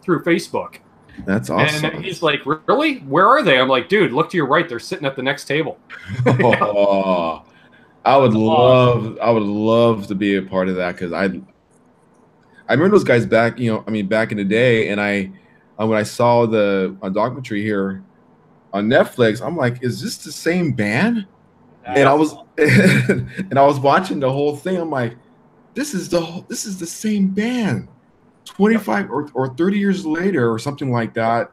Facebook. That's awesome. And he's like, "Really? Where are they?" I'm like, "Dude, look to your right. They're sitting at the next table." Oh, I would love to be a part of that, because I remember those guys back in the day, and when I saw a documentary here on Netflix, I'm like, is this the same band? And I was watching the whole thing. I'm like, this is the same band 25 or 30 years later or something like that,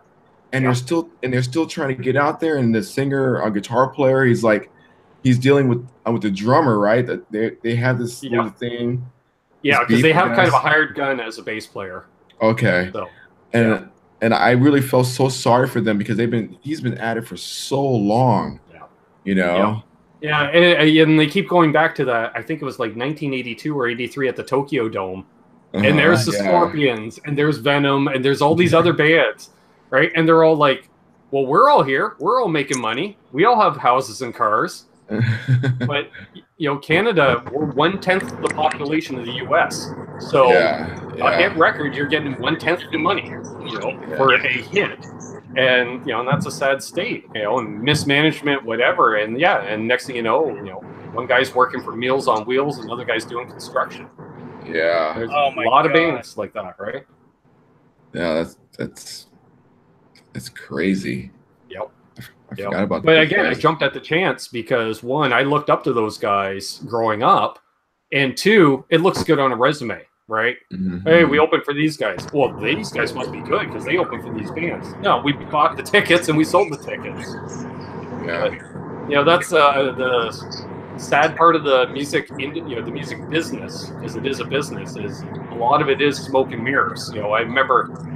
and they're still trying to get out there. And the singer, a guitar player, he's dealing with the drummer, right? That they have this little thing. Yeah, because they have kind of a hired gun as a bass player. Okay. So, and I really felt so sorry for them, because he's been at it for so long. Yeah. Yeah, and they keep going back to that. I think it was like 1982 or 83 at the Tokyo Dome. And there's the Scorpions, and there's Venom, and there's all these other bands, right? And they're all like, well, we're all here. We're all making money. We all have houses and cars. But, Canada, we're 1/10 the population of the U.S. So a hit record, you're getting 1/10 the money, for a hit. And, and that's a sad state, and mismanagement, whatever. And and next thing you know, one guy's working for Meals on Wheels, another guy's doing construction. Yeah. There's a lot of bands like that, right? Yeah, that's crazy. Yep. I forgot about that. But again, I jumped at the chance because, one, I looked up to those guys growing up, and two, it looks good on a resume, right? Mm-hmm. Hey, we opened for these guys. Well, these guys must be good because they opened for these bands. No, we bought the tickets and we sold the tickets. Yeah. But, that's the sad part of the music, the music business, because it is a business. Is a lot of it is smoke and mirrors. I remember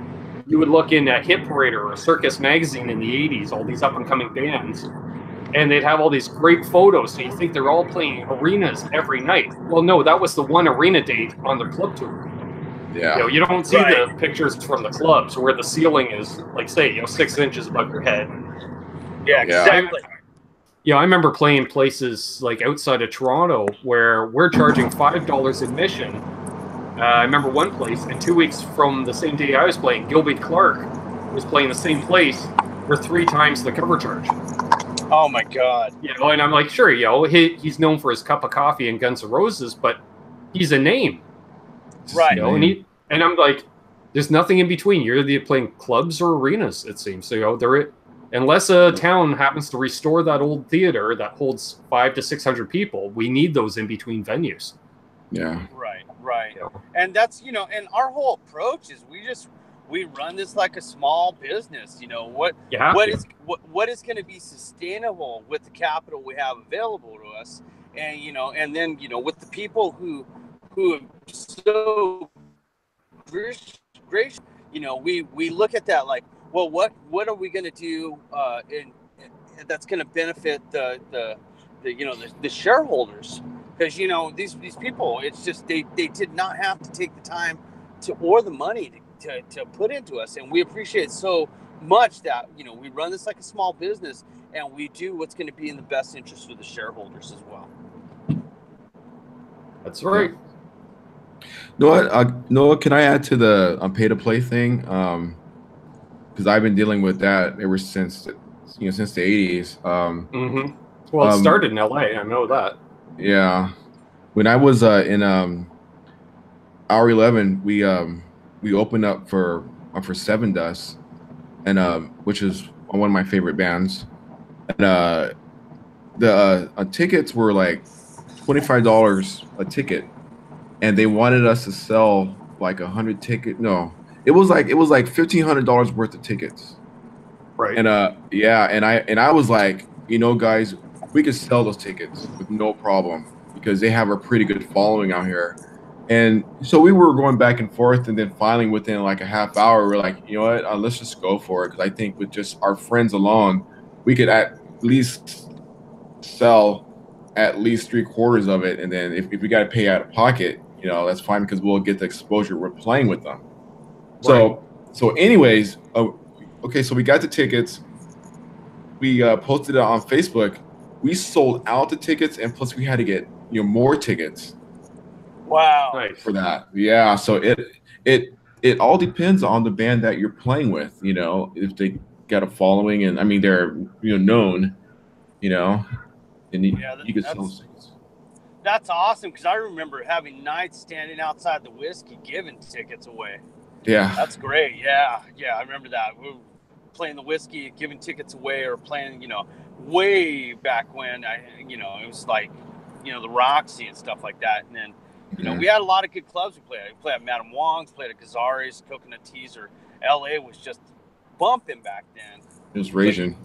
you would look in at Hit Parade or Circus Magazine in the 80s, all these up-and-coming bands, and they'd have all these great photos, so you think they're all playing arenas every night. Well, no, that was the one arena date on their club tour. Yeah. You don't see the pictures from the clubs where the ceiling is, like, say, 6 inches above your head. Yeah, exactly. I remember playing places like outside of Toronto where we're charging $5 admission. I remember one place, and 2 weeks from the same day I was playing, Gilby Clark was playing the same place for 3 times the cover charge. Oh my God! And I'm like, sure, he's known for his cup of coffee and Guns N' Roses, but he's a name, right? And I'm like, there's nothing in between. You're either playing clubs or arenas, it seems. So unless a town happens to restore that old theater that holds 500 to 600 people, we need those in between venues. Yeah. Right. And that's, and our whole approach is we run this like a small business. What is going to be sustainable with the capital we have available to us, and then with the people who have so gracious, we look at that like, well, what are we going to do that's going to benefit the shareholders? Because these people, it's just they did not have to take the time or the money to put into us, and we appreciate so much that we run this like a small business, and we do what's going to be in the best interest of the shareholders as well. That's right. Noah, can I add to the pay to play thing? Because I've been dealing with that ever since the 80s. Well, it started in LA. I know that. Yeah, when I was in Hour 11, we opened up for Seven Dust, and which is one of my favorite bands. And the tickets were like $25 a ticket, and they wanted us to sell like 100 tickets. No, it was like $1,500 worth of tickets. Right. And and I was like, guys, we could sell those tickets with no problem because they have a pretty good following out here. And so we were going back and forth, and then finally within like a half hour, we're like, you know what, let's just go for it. Because I think with just our friends alone, we could at least sell at least 3/4 of it. And then if we got to pay out of pocket, that's fine because we'll get the exposure. We're playing with them. Right. So anyways, okay, so we got the tickets. We posted it on Facebook. We sold out the tickets, and plus we had to get more tickets. Wow! For that, yeah. So it all depends on the band that you're playing with. If they got a following, and I mean they're known, and you can sell those tickets. That's awesome because I remember having nights standing outside the Whiskey giving tickets away. Yeah, that's great. Yeah, I remember that. We were playing the Whiskey, giving tickets away, or playing, way back when it was like, the Roxy and stuff like that. And then, we had a lot of good clubs we played. We played at Madame Wong's, played at Gazzari's, Coconut Teaser. LA was just bumping back then. It was raging.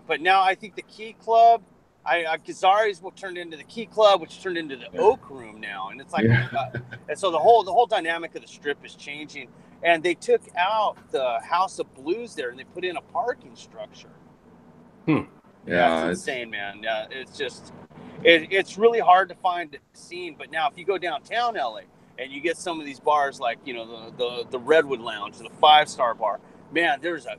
But now I think the Key Club, Gazzari's turned into the Key Club, which turned into the Oak Room now, and it's like, and so the whole dynamic of the Strip is changing. And they took out the House of Blues there, and they put in a parking structure. Yeah, it's insane, man. It's just, it's really hard to find a scene. But now, if you go downtown LA and you get some of these bars like the Redwood Lounge, the 5-Star Bar, man, there's a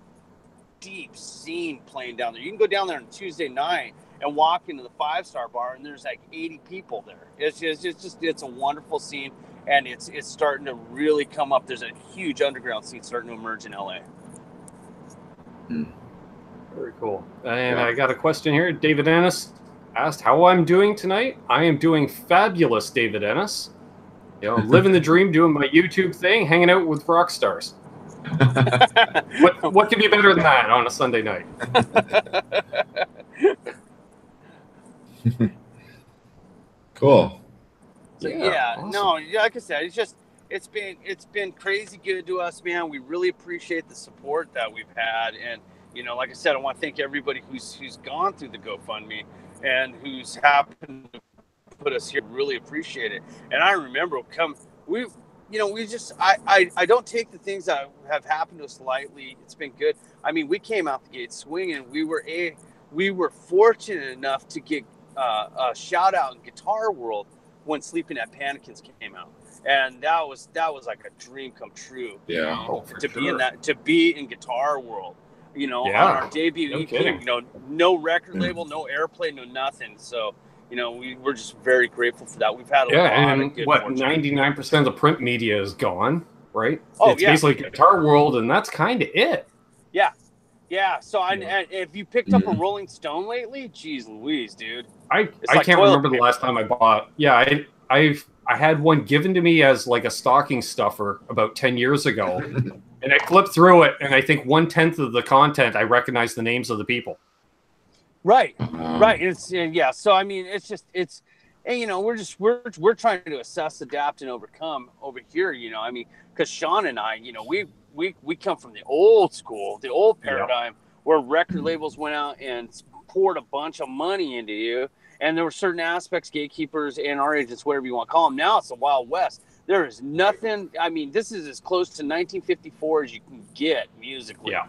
deep scene playing down there. You can go down there on Tuesday night and walk into the 5-Star Bar, and there's like 80 people there. It's a wonderful scene, and it's starting to really come up. There's a huge underground scene starting to emerge in LA. Very cool. And I got a question here. David Ennis asked how I'm doing tonight. I am doing fabulous, David Ennis. Living the dream, doing my YouTube thing, hanging out with rock stars. What could be better than that on a Sunday night? Cool. So yeah, awesome. no, like I said, it's been crazy good to us, man. We really appreciate the support that we've had, and like I said, I want to thank everybody who's gone through the GoFundMe and who's happened to put us here. Really appreciate it. And I remember I don't take the things that have happened to us lightly. It's been good. I mean, we came out the gate swinging. We were fortunate enough to get a shout out in Guitar World when Sleeping at Panicans came out, and that was like a dream come true. Yeah, to be in Guitar World, on our debut. No he kidding. came, no record label, no airplay, no nothing. So we're just very grateful for that. We've had a lot of good fortune. 99% of the print media is gone, right? Oh, it's basically Guitar World, and that's kind of it. Yeah. So and if you picked up a Rolling Stone lately, geez Louise, dude. I can't remember the last time I bought. Yeah, I had one given to me as like a stocking stuffer about 10 years ago, and I flipped through it, and I think 1/10 of the content I recognized the names of the people. Right. It's So I mean, we're trying to assess, adapt, and overcome over here. I mean, because Sean and I, we come from the old school, the old paradigm where record labels went out and poured a bunch of money into you. And there were certain aspects, gatekeepers and our agents, whatever you want to call them. Now it's the Wild West. There is nothing. I mean, this is as close to 1954 as you can get musically. Yeah.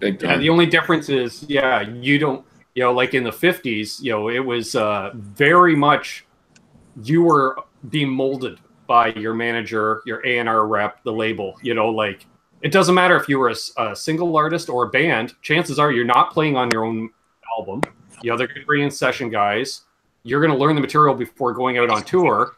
Big time. And the only difference is, you don't, like in the 50s, it was very much you were being molded by your manager, your A&R rep, the label. Like it doesn't matter if you were a single artist or a band. Chances are you're not playing on your own album. They're going to bring in session guys. You're going to learn the material before going out on tour,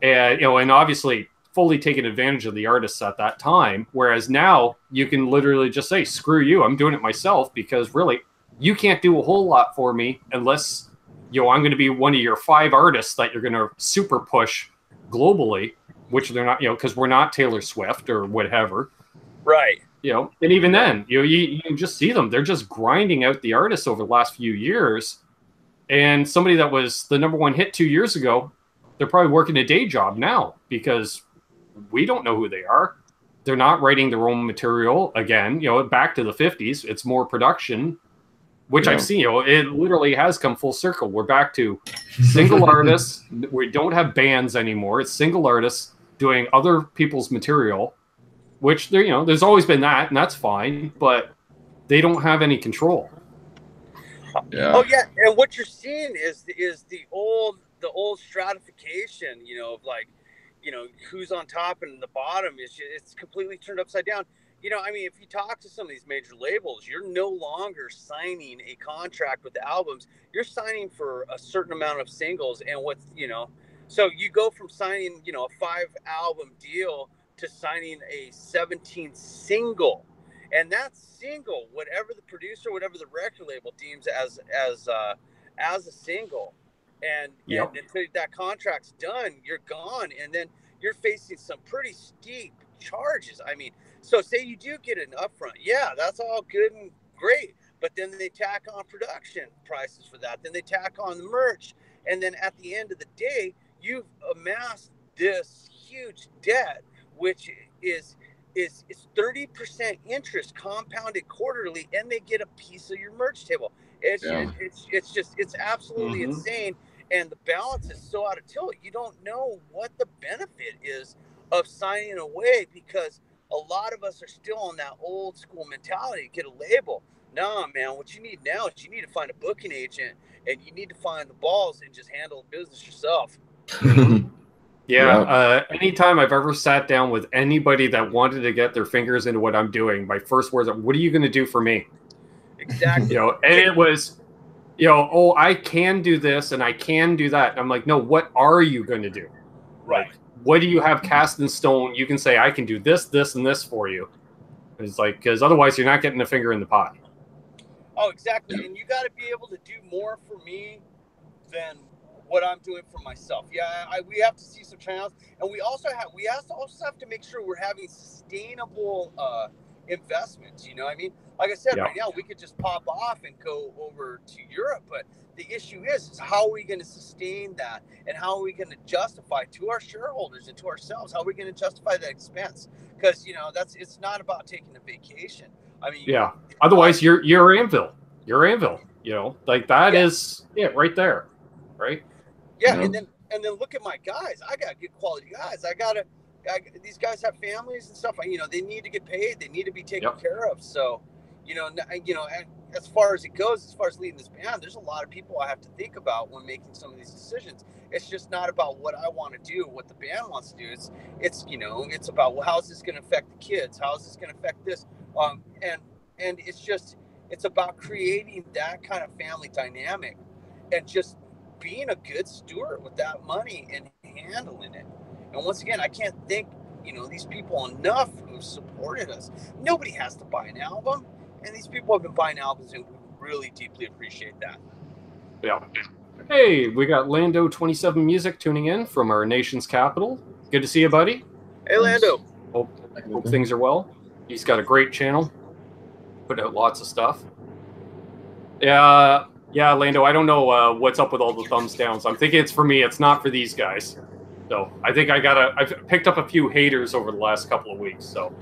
and and obviously fully taking advantage of the artists at that time. Whereas now you can literally just say, "Screw you, I'm doing it myself," because really you can't do a whole lot for me unless I'm going to be one of your 5 artists that you're going to super push globally, which they're not, because we're not Taylor Swift or whatever. Right. And even then, you can just see them. They're just grinding out the artists over the last few years. And somebody that was the #1 hit 2 years ago, they're probably working a day job now because we don't know who they are. They're not writing their own material again. Back to the 50s, it's more production, which I've seen. It literally has come full circle. We're back to single artists. We don't have bands anymore. It's single artists doing other people's material. Which there's always been that, and that's fine, but they don't have any control. Yeah. Oh yeah, and what you're seeing is the old stratification, of like, who's on top and the bottom it's completely turned upside down. I mean, if you talk to some of these major labels, you're no longer signing a contract with the albums. You're signing for a certain amount of singles, and so you go from signing, a 5-album deal to signing a 17 single, and that single, whatever the producer, whatever the record label deems as a single, and until that contract's done, you're gone, and then you're facing some pretty steep charges. I mean, so say you do get an upfront, that's all good and great, but then they tack on production prices for that, then they tack on the merch, and then at the end of the day, you've amassed this huge debt, which is 30% interest compounded quarterly, and they get a piece of your merch table. It's absolutely insane, and the balance is so out of tilt. You don't know what the benefit is of signing away, because a lot of us are still on that old school mentality. Get a label. Nah, man, what you need now is you need to find a booking agent, and you need to find the balls and just handle the business yourself. Anytime I've ever sat down with anybody that wanted to get their fingers into what I'm doing, my first words are, "What are you going to do for me?" Exactly. And it was, "Oh, I can do this and I can do that." And I'm like, "No, what are you going to do? Right. Like, what do you have cast in stone? You can say, I can do this, this, and this for you." It's like, because otherwise you're not getting a finger in the pie. Oh, exactly. And you got to be able to do more for me than what I'm doing for myself. Yeah, we have to see some channels, and we also have to make sure we're having sustainable investments. You know what I mean? Like I said, right now we could just pop off and go over to Europe, but the issue is how are we going to sustain that, and how are we going to justify to our shareholders and to ourselves, how are we going to justify that expense? Because it's not about taking a vacation. I mean, otherwise you're Anvil. You're Anvil. Like that is it right there, right? Yeah, and then look at my guys. I got good quality guys. These guys have families and stuff. They need to get paid. They need to be taken care of. So, and as far as it goes, as far as leading this band, there's a lot of people I have to think about when making some of these decisions. It's just not about what I want to do, what the band wants to do. It's about, well, how's this going to affect the kids? How's this going to affect this? And it's about creating that kind of family dynamic and just being a good steward with that money and handling it. And once again, I can't thank these people enough who supported us. Nobody has to buy an album, and these people have been buying albums, and we really deeply appreciate that. Yeah. Hey, we got Lando 27 Music tuning in from our nation's capital. Good to see you, buddy. Hey, Lando. Hope things are well. He's got a great channel. Put out lots of stuff. Yeah, Lando, I don't know what's up with all the thumbs downs. I'm thinking it's for me. It's not for these guys. So I think I've picked up a few haters over the last couple of weeks. So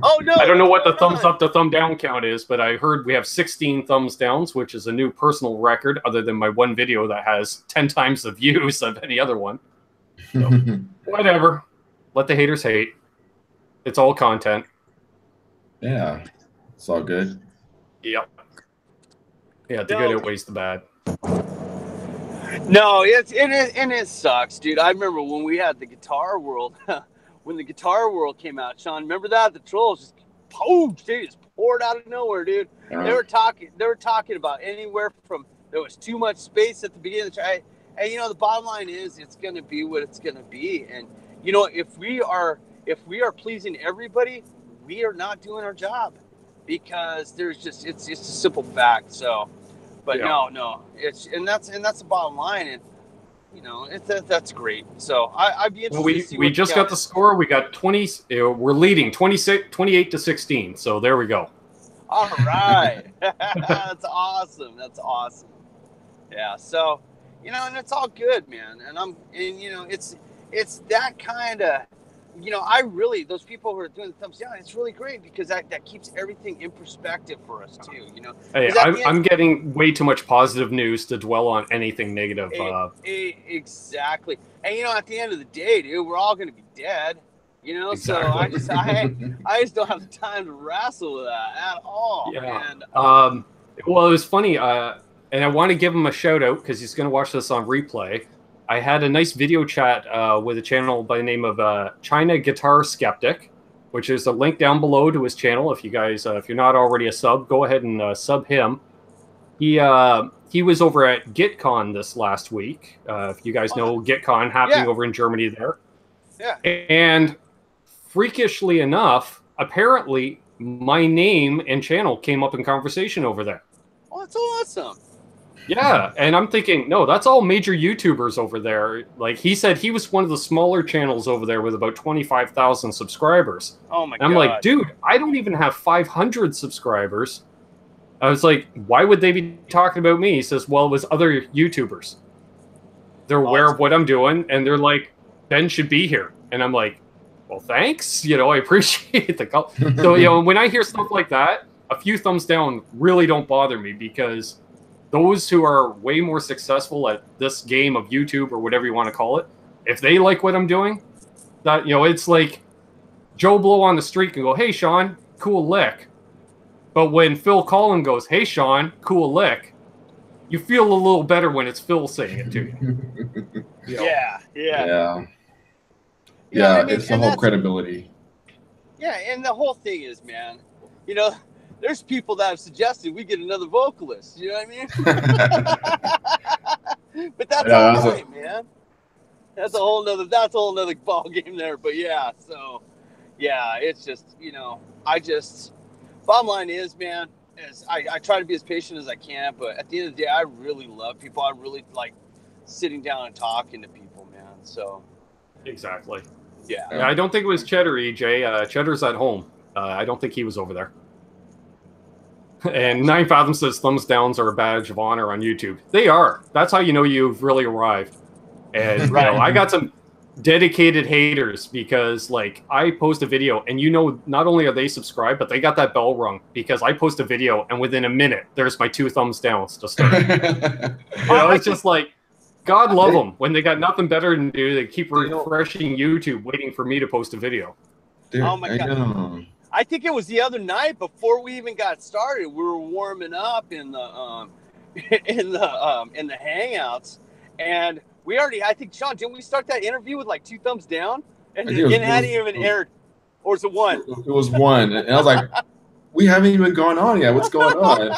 oh no, I don't know what the thumbs up to thumb down count is, but I heard we have 16 thumbs downs, which is a new personal record other than my one video that has 10 times the views of any other one. So, whatever. Let the haters hate. It's all content. Yeah. It's all good. Yep. Yeah, the good outweighs the bad. No, it sucks, dude. I remember when we had the Guitar World, when the Guitar World came out, Sean, remember that? The trolls just poured out of nowhere, dude. They were talking about anywhere from there was too much space at the beginning of the track. And the bottom line is it's gonna be what it's gonna be. And if we are pleasing everybody, we are not doing our job. Because it's a simple fact. So, but no, that's the bottom line, and that's great. So I'd be interested. Well, to see we just got the score. We got 20. We're leading 28 to 16. So there we go. All right, that's awesome. That's awesome. Yeah. So and it's all good, man. And it's that kind of. Those people who are doing the thumbs down, it's really great because that keeps everything in perspective for us too, Hey, I'm getting way too much positive news to dwell on anything negative. Exactly. And at the end of the day, dude, we're all going to be dead, Exactly. So I just don't have the time to wrestle with that at all. Yeah. And, well, it was funny, and I want to give him a shout out because he's going to watch this on replay. I had a nice video chat with a channel by the name of China Guitar Skeptic, which is a link down below to his channel. If you guys, if you're not already a sub, go ahead and sub him. He was over at GitCon this last week. If you guys know GitCon happening over in Germany there. Yeah. And freakishly enough, apparently my name and channel came up in conversation over there. Oh, that's awesome. Yeah, and I'm thinking, no, that's all major YouTubers over there. Like, he said he was one of the smaller channels over there with about 25,000 subscribers. Oh, my God. I'm like, dude, I don't even have 500 subscribers. I was like, why would they be talking about me? He says, well, it was other YouTubers. They're aware of what I'm doing, and they're like, Ben should be here. And I'm like, well, thanks. I appreciate the call. So, when I hear stuff like that, a few thumbs down really don't bother me because those who are way more successful at this game of YouTube or whatever you want to call it, if they like what I'm doing, that it's like Joe Blow on the street can go, "Hey Sean, cool lick," but when Phil Collin goes, "Hey Sean, cool lick," you feel a little better when it's Phil saying it to you. Yeah. It's the whole credibility. Yeah, and the whole thing is, man, there's people that have suggested we get another vocalist. You know what I mean? But that's all right, man. That's a whole nother ball game there. But it's just, bottom line is, man, I try to be as patient as I can. But at the end of the day, I really love people. I really sitting down and talking to people, man. So Exactly. yeah. I don't think it was Cheddar, EJ. Cheddar's at home. I don't think he was over there. And 9 Fathom says thumbs downs are a badge of honor on YouTube. They are. That's how you know you've really arrived. And you know, I got some dedicated haters because, like, I post a video and not only are they subscribed, but they got that bell rung because I post a video and within a minute there's my 2 thumbs downs to start. It's just like, God love them. When they got nothing better to do, they keep refreshing YouTube waiting for me to post a video. Oh my God. I think it was the other night before we even got started. We were warming up in the hangouts, and we already. I think, Sean, didn't we start that interview with like 2 thumbs down, and it hadn't even aired, or was it 1? It was 1, and I was like, we haven't even gone on yet. What's going on?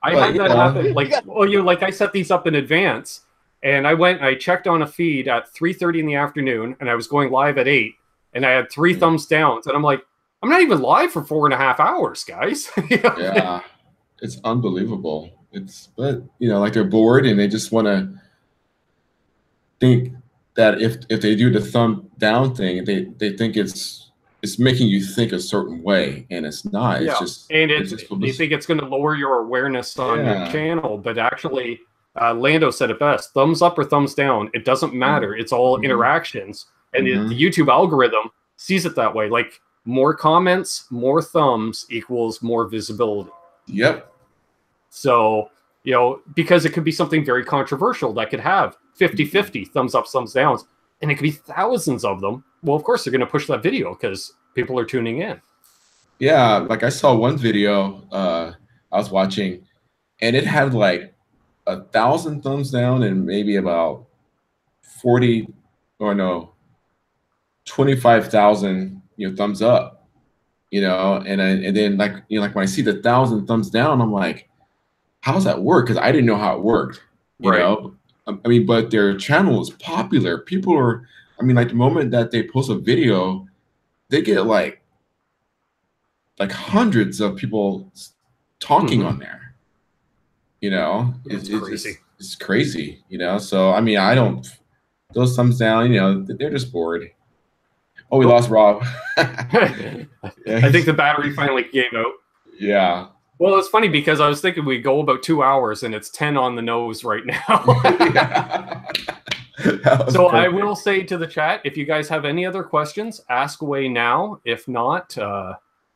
I had that happen. Like I set these up in advance, and I checked on a feed at 3:30 in the afternoon, and I was going live at 8, and I had 3 thumbs downs, and I'm like, I'm not even live for 4.5 hours, guys. Yeah, it's unbelievable. But like they're bored and they just want to think that if they do the thumb down thing, they think it's making you think a certain way, and it's not. It's just you think it's going to lower your awareness on your channel, but actually, Lando said it best: thumbs up or thumbs down, it doesn't matter. It's all interactions, and the YouTube algorithm sees it that way. Like, more comments, more thumbs equals more visibility. Yep. So, because it could be something very controversial that could have 50-50 thumbs up, thumbs downs, and it could be thousands of them. Well, of course, they're going to push that video because people are tuning in. Yeah, like I saw one video I was watching, and it had like 1,000 thumbs down and maybe about 25,000 thumbs up, and then like when I see the 1,000 thumbs down, I'm like, how does that work? Because I didn't know how it worked. You know, I mean, but their channel is popular. People are, like the moment that they post a video, they get like hundreds of people talking on there. It's crazy. It's crazy. So I don't. Those thumbs down, they're just bored. Oh, we lost Rob. I think the battery finally gave out. Yeah. Well, it's funny because I was thinking we'd go about 2 hours and it's 10 on the nose right now. So I will say to the chat, if you guys have any other questions, ask away now. If not,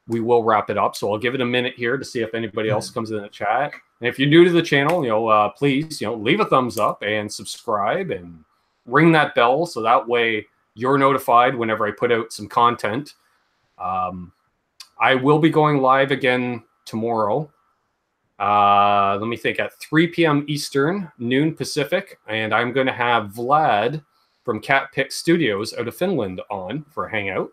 we will wrap it up. So I'll give it a minute here to see if anybody else comes in the chat. And if you're new to the channel, please, leave a thumbs up and subscribe and ring that bell so that way you're notified whenever I put out some content. I will be going live again tomorrow. Let me think, at 3 p.m. Eastern, noon Pacific, and I'm going to have Vlad from Cat Pick Studios out of Finland on for a hangout.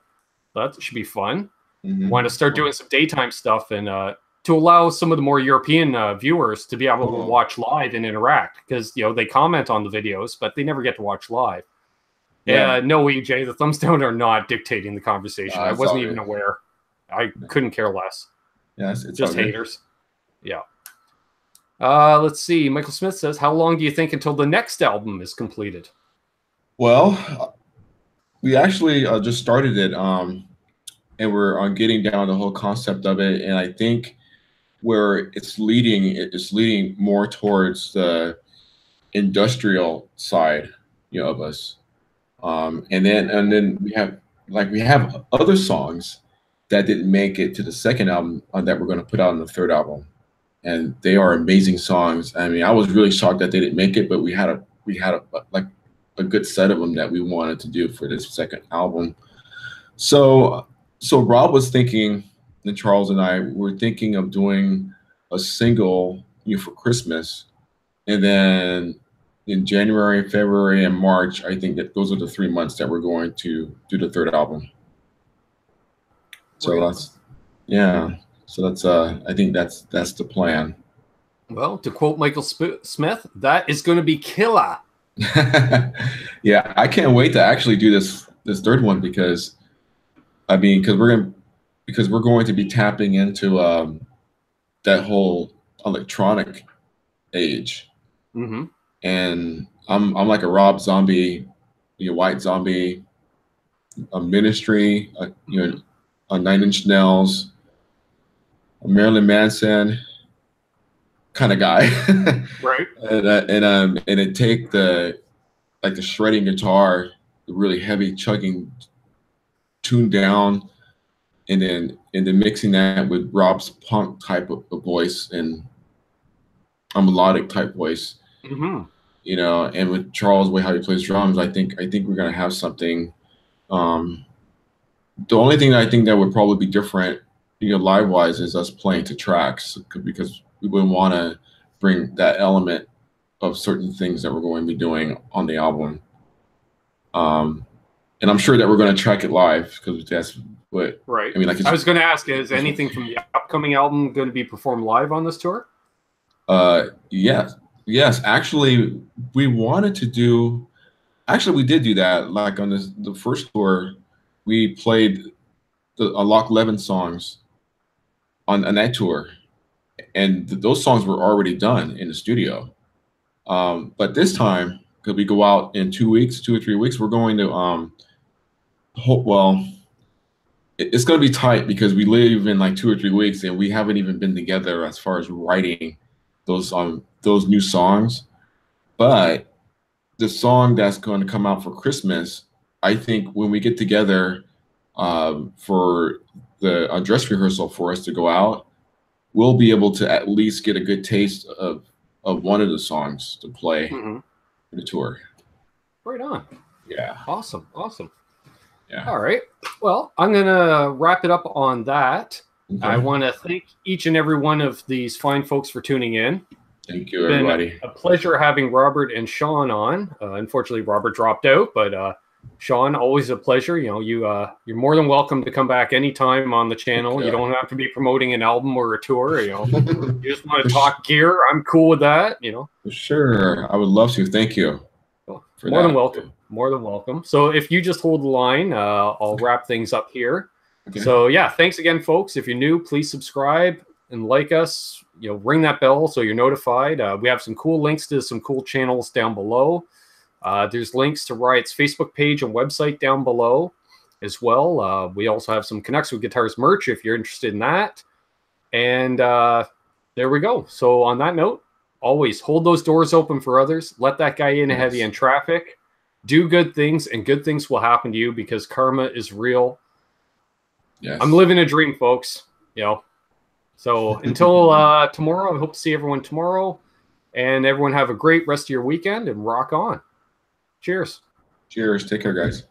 That should be fun. Want to start doing some daytime stuff and to allow some of the more European viewers to be able to watch live and interact, because they comment on the videos, but they never get to watch live. Yeah, no, EJ, the thumbs down are not dictating the conversation. I wasn't even aware. I couldn't care less. Yeah, it's just haters. Yeah. Let's see. Michael Smith says, how long do you think until the next album is completed? Well, we actually just started it, and we're on getting down the whole concept of it. And I think where it's leading more towards the industrial side, of us. And then we have other songs that didn't make it to the second album that we're going to put out on the third album, and they are amazing songs. I was really shocked that they didn't make it, but we had a good set of them that we wanted to do for this second album. So Rob was thinking, and Charles and I were thinking of doing a single for Christmas, and then in January, February, and March, I think that those are the 3 months that we're going to do the third album. So that's I think that's the plan. Well, to quote Michael Smith, that is going to be killer. Yeah, I can't wait to actually do this third one because we're going to be tapping into that whole electronic age. and I'm like a Rob Zombie, White Zombie, a Ministry, a Nine Inch Nails, a Marilyn Manson kind of guy. Right. And it take the shredding guitar, the really heavy chugging, tuned down, and then mixing that with Rob's punk type of voice and a melodic type voice. Mm-hmm. And with Charles, way how he plays drums, I think we're gonna have something. The only thing that I think that would probably be different, live wise, is us playing to tracks, because we wouldn't want to bring that element of certain things that we're going to be doing on the album. And I'm sure that we're going to track it live, because that's what. Right. I mean, like I was going to ask, is anything from the upcoming album going to be performed live on this tour? Yes. Actually, we wanted to do. Actually, we did do that. Like on the first tour, we played a Loch Levin songs on that tour, and those songs were already done in the studio. But this time, because we go out in 2 weeks, 2 or 3 weeks, we're going to it's going to be tight, because we leave in like 2 or 3 weeks, and we haven't even been together as far as writing those new songs. But the song that's going to come out for Christmas, I think when we get together for the dress rehearsal for us to go out, we'll be able to at least get a good taste of one of the songs to play for the tour. Right on. Yeah. Awesome. Yeah. All right. Well, I'm going to wrap it up on that. Okay. I want to thank each and every one of these fine folks for tuning in. Thank you, everybody. It's been a pleasure having Robert and Sean on. Unfortunately, Robert dropped out, but Sean, always a pleasure. You're more than welcome to come back anytime on the channel. Okay. You don't have to be promoting an album or a tour. You just want to talk gear. I'm cool with that. For sure, I would love to. Thank you. More than welcome. More than welcome. So if you just hold the line, I'll wrap things up here. Okay. So yeah, thanks again, folks. If you're new, please subscribe and like us. Ring that bell so you're notified. We have some cool links to some cool channels down below. There's links to Riot's Facebook page and website down below as well. We also have some Connects with Guitars merch if you're interested in that. And there we go. So on that note, always hold those doors open for others. Let that guy in ahead of you in traffic. Do good things, and good things will happen to you, because karma is real. Yes. I'm living a dream, folks. So until tomorrow, I hope to see everyone tomorrow. And everyone have a great rest of your weekend, and rock on. Cheers. Cheers. Take care, guys.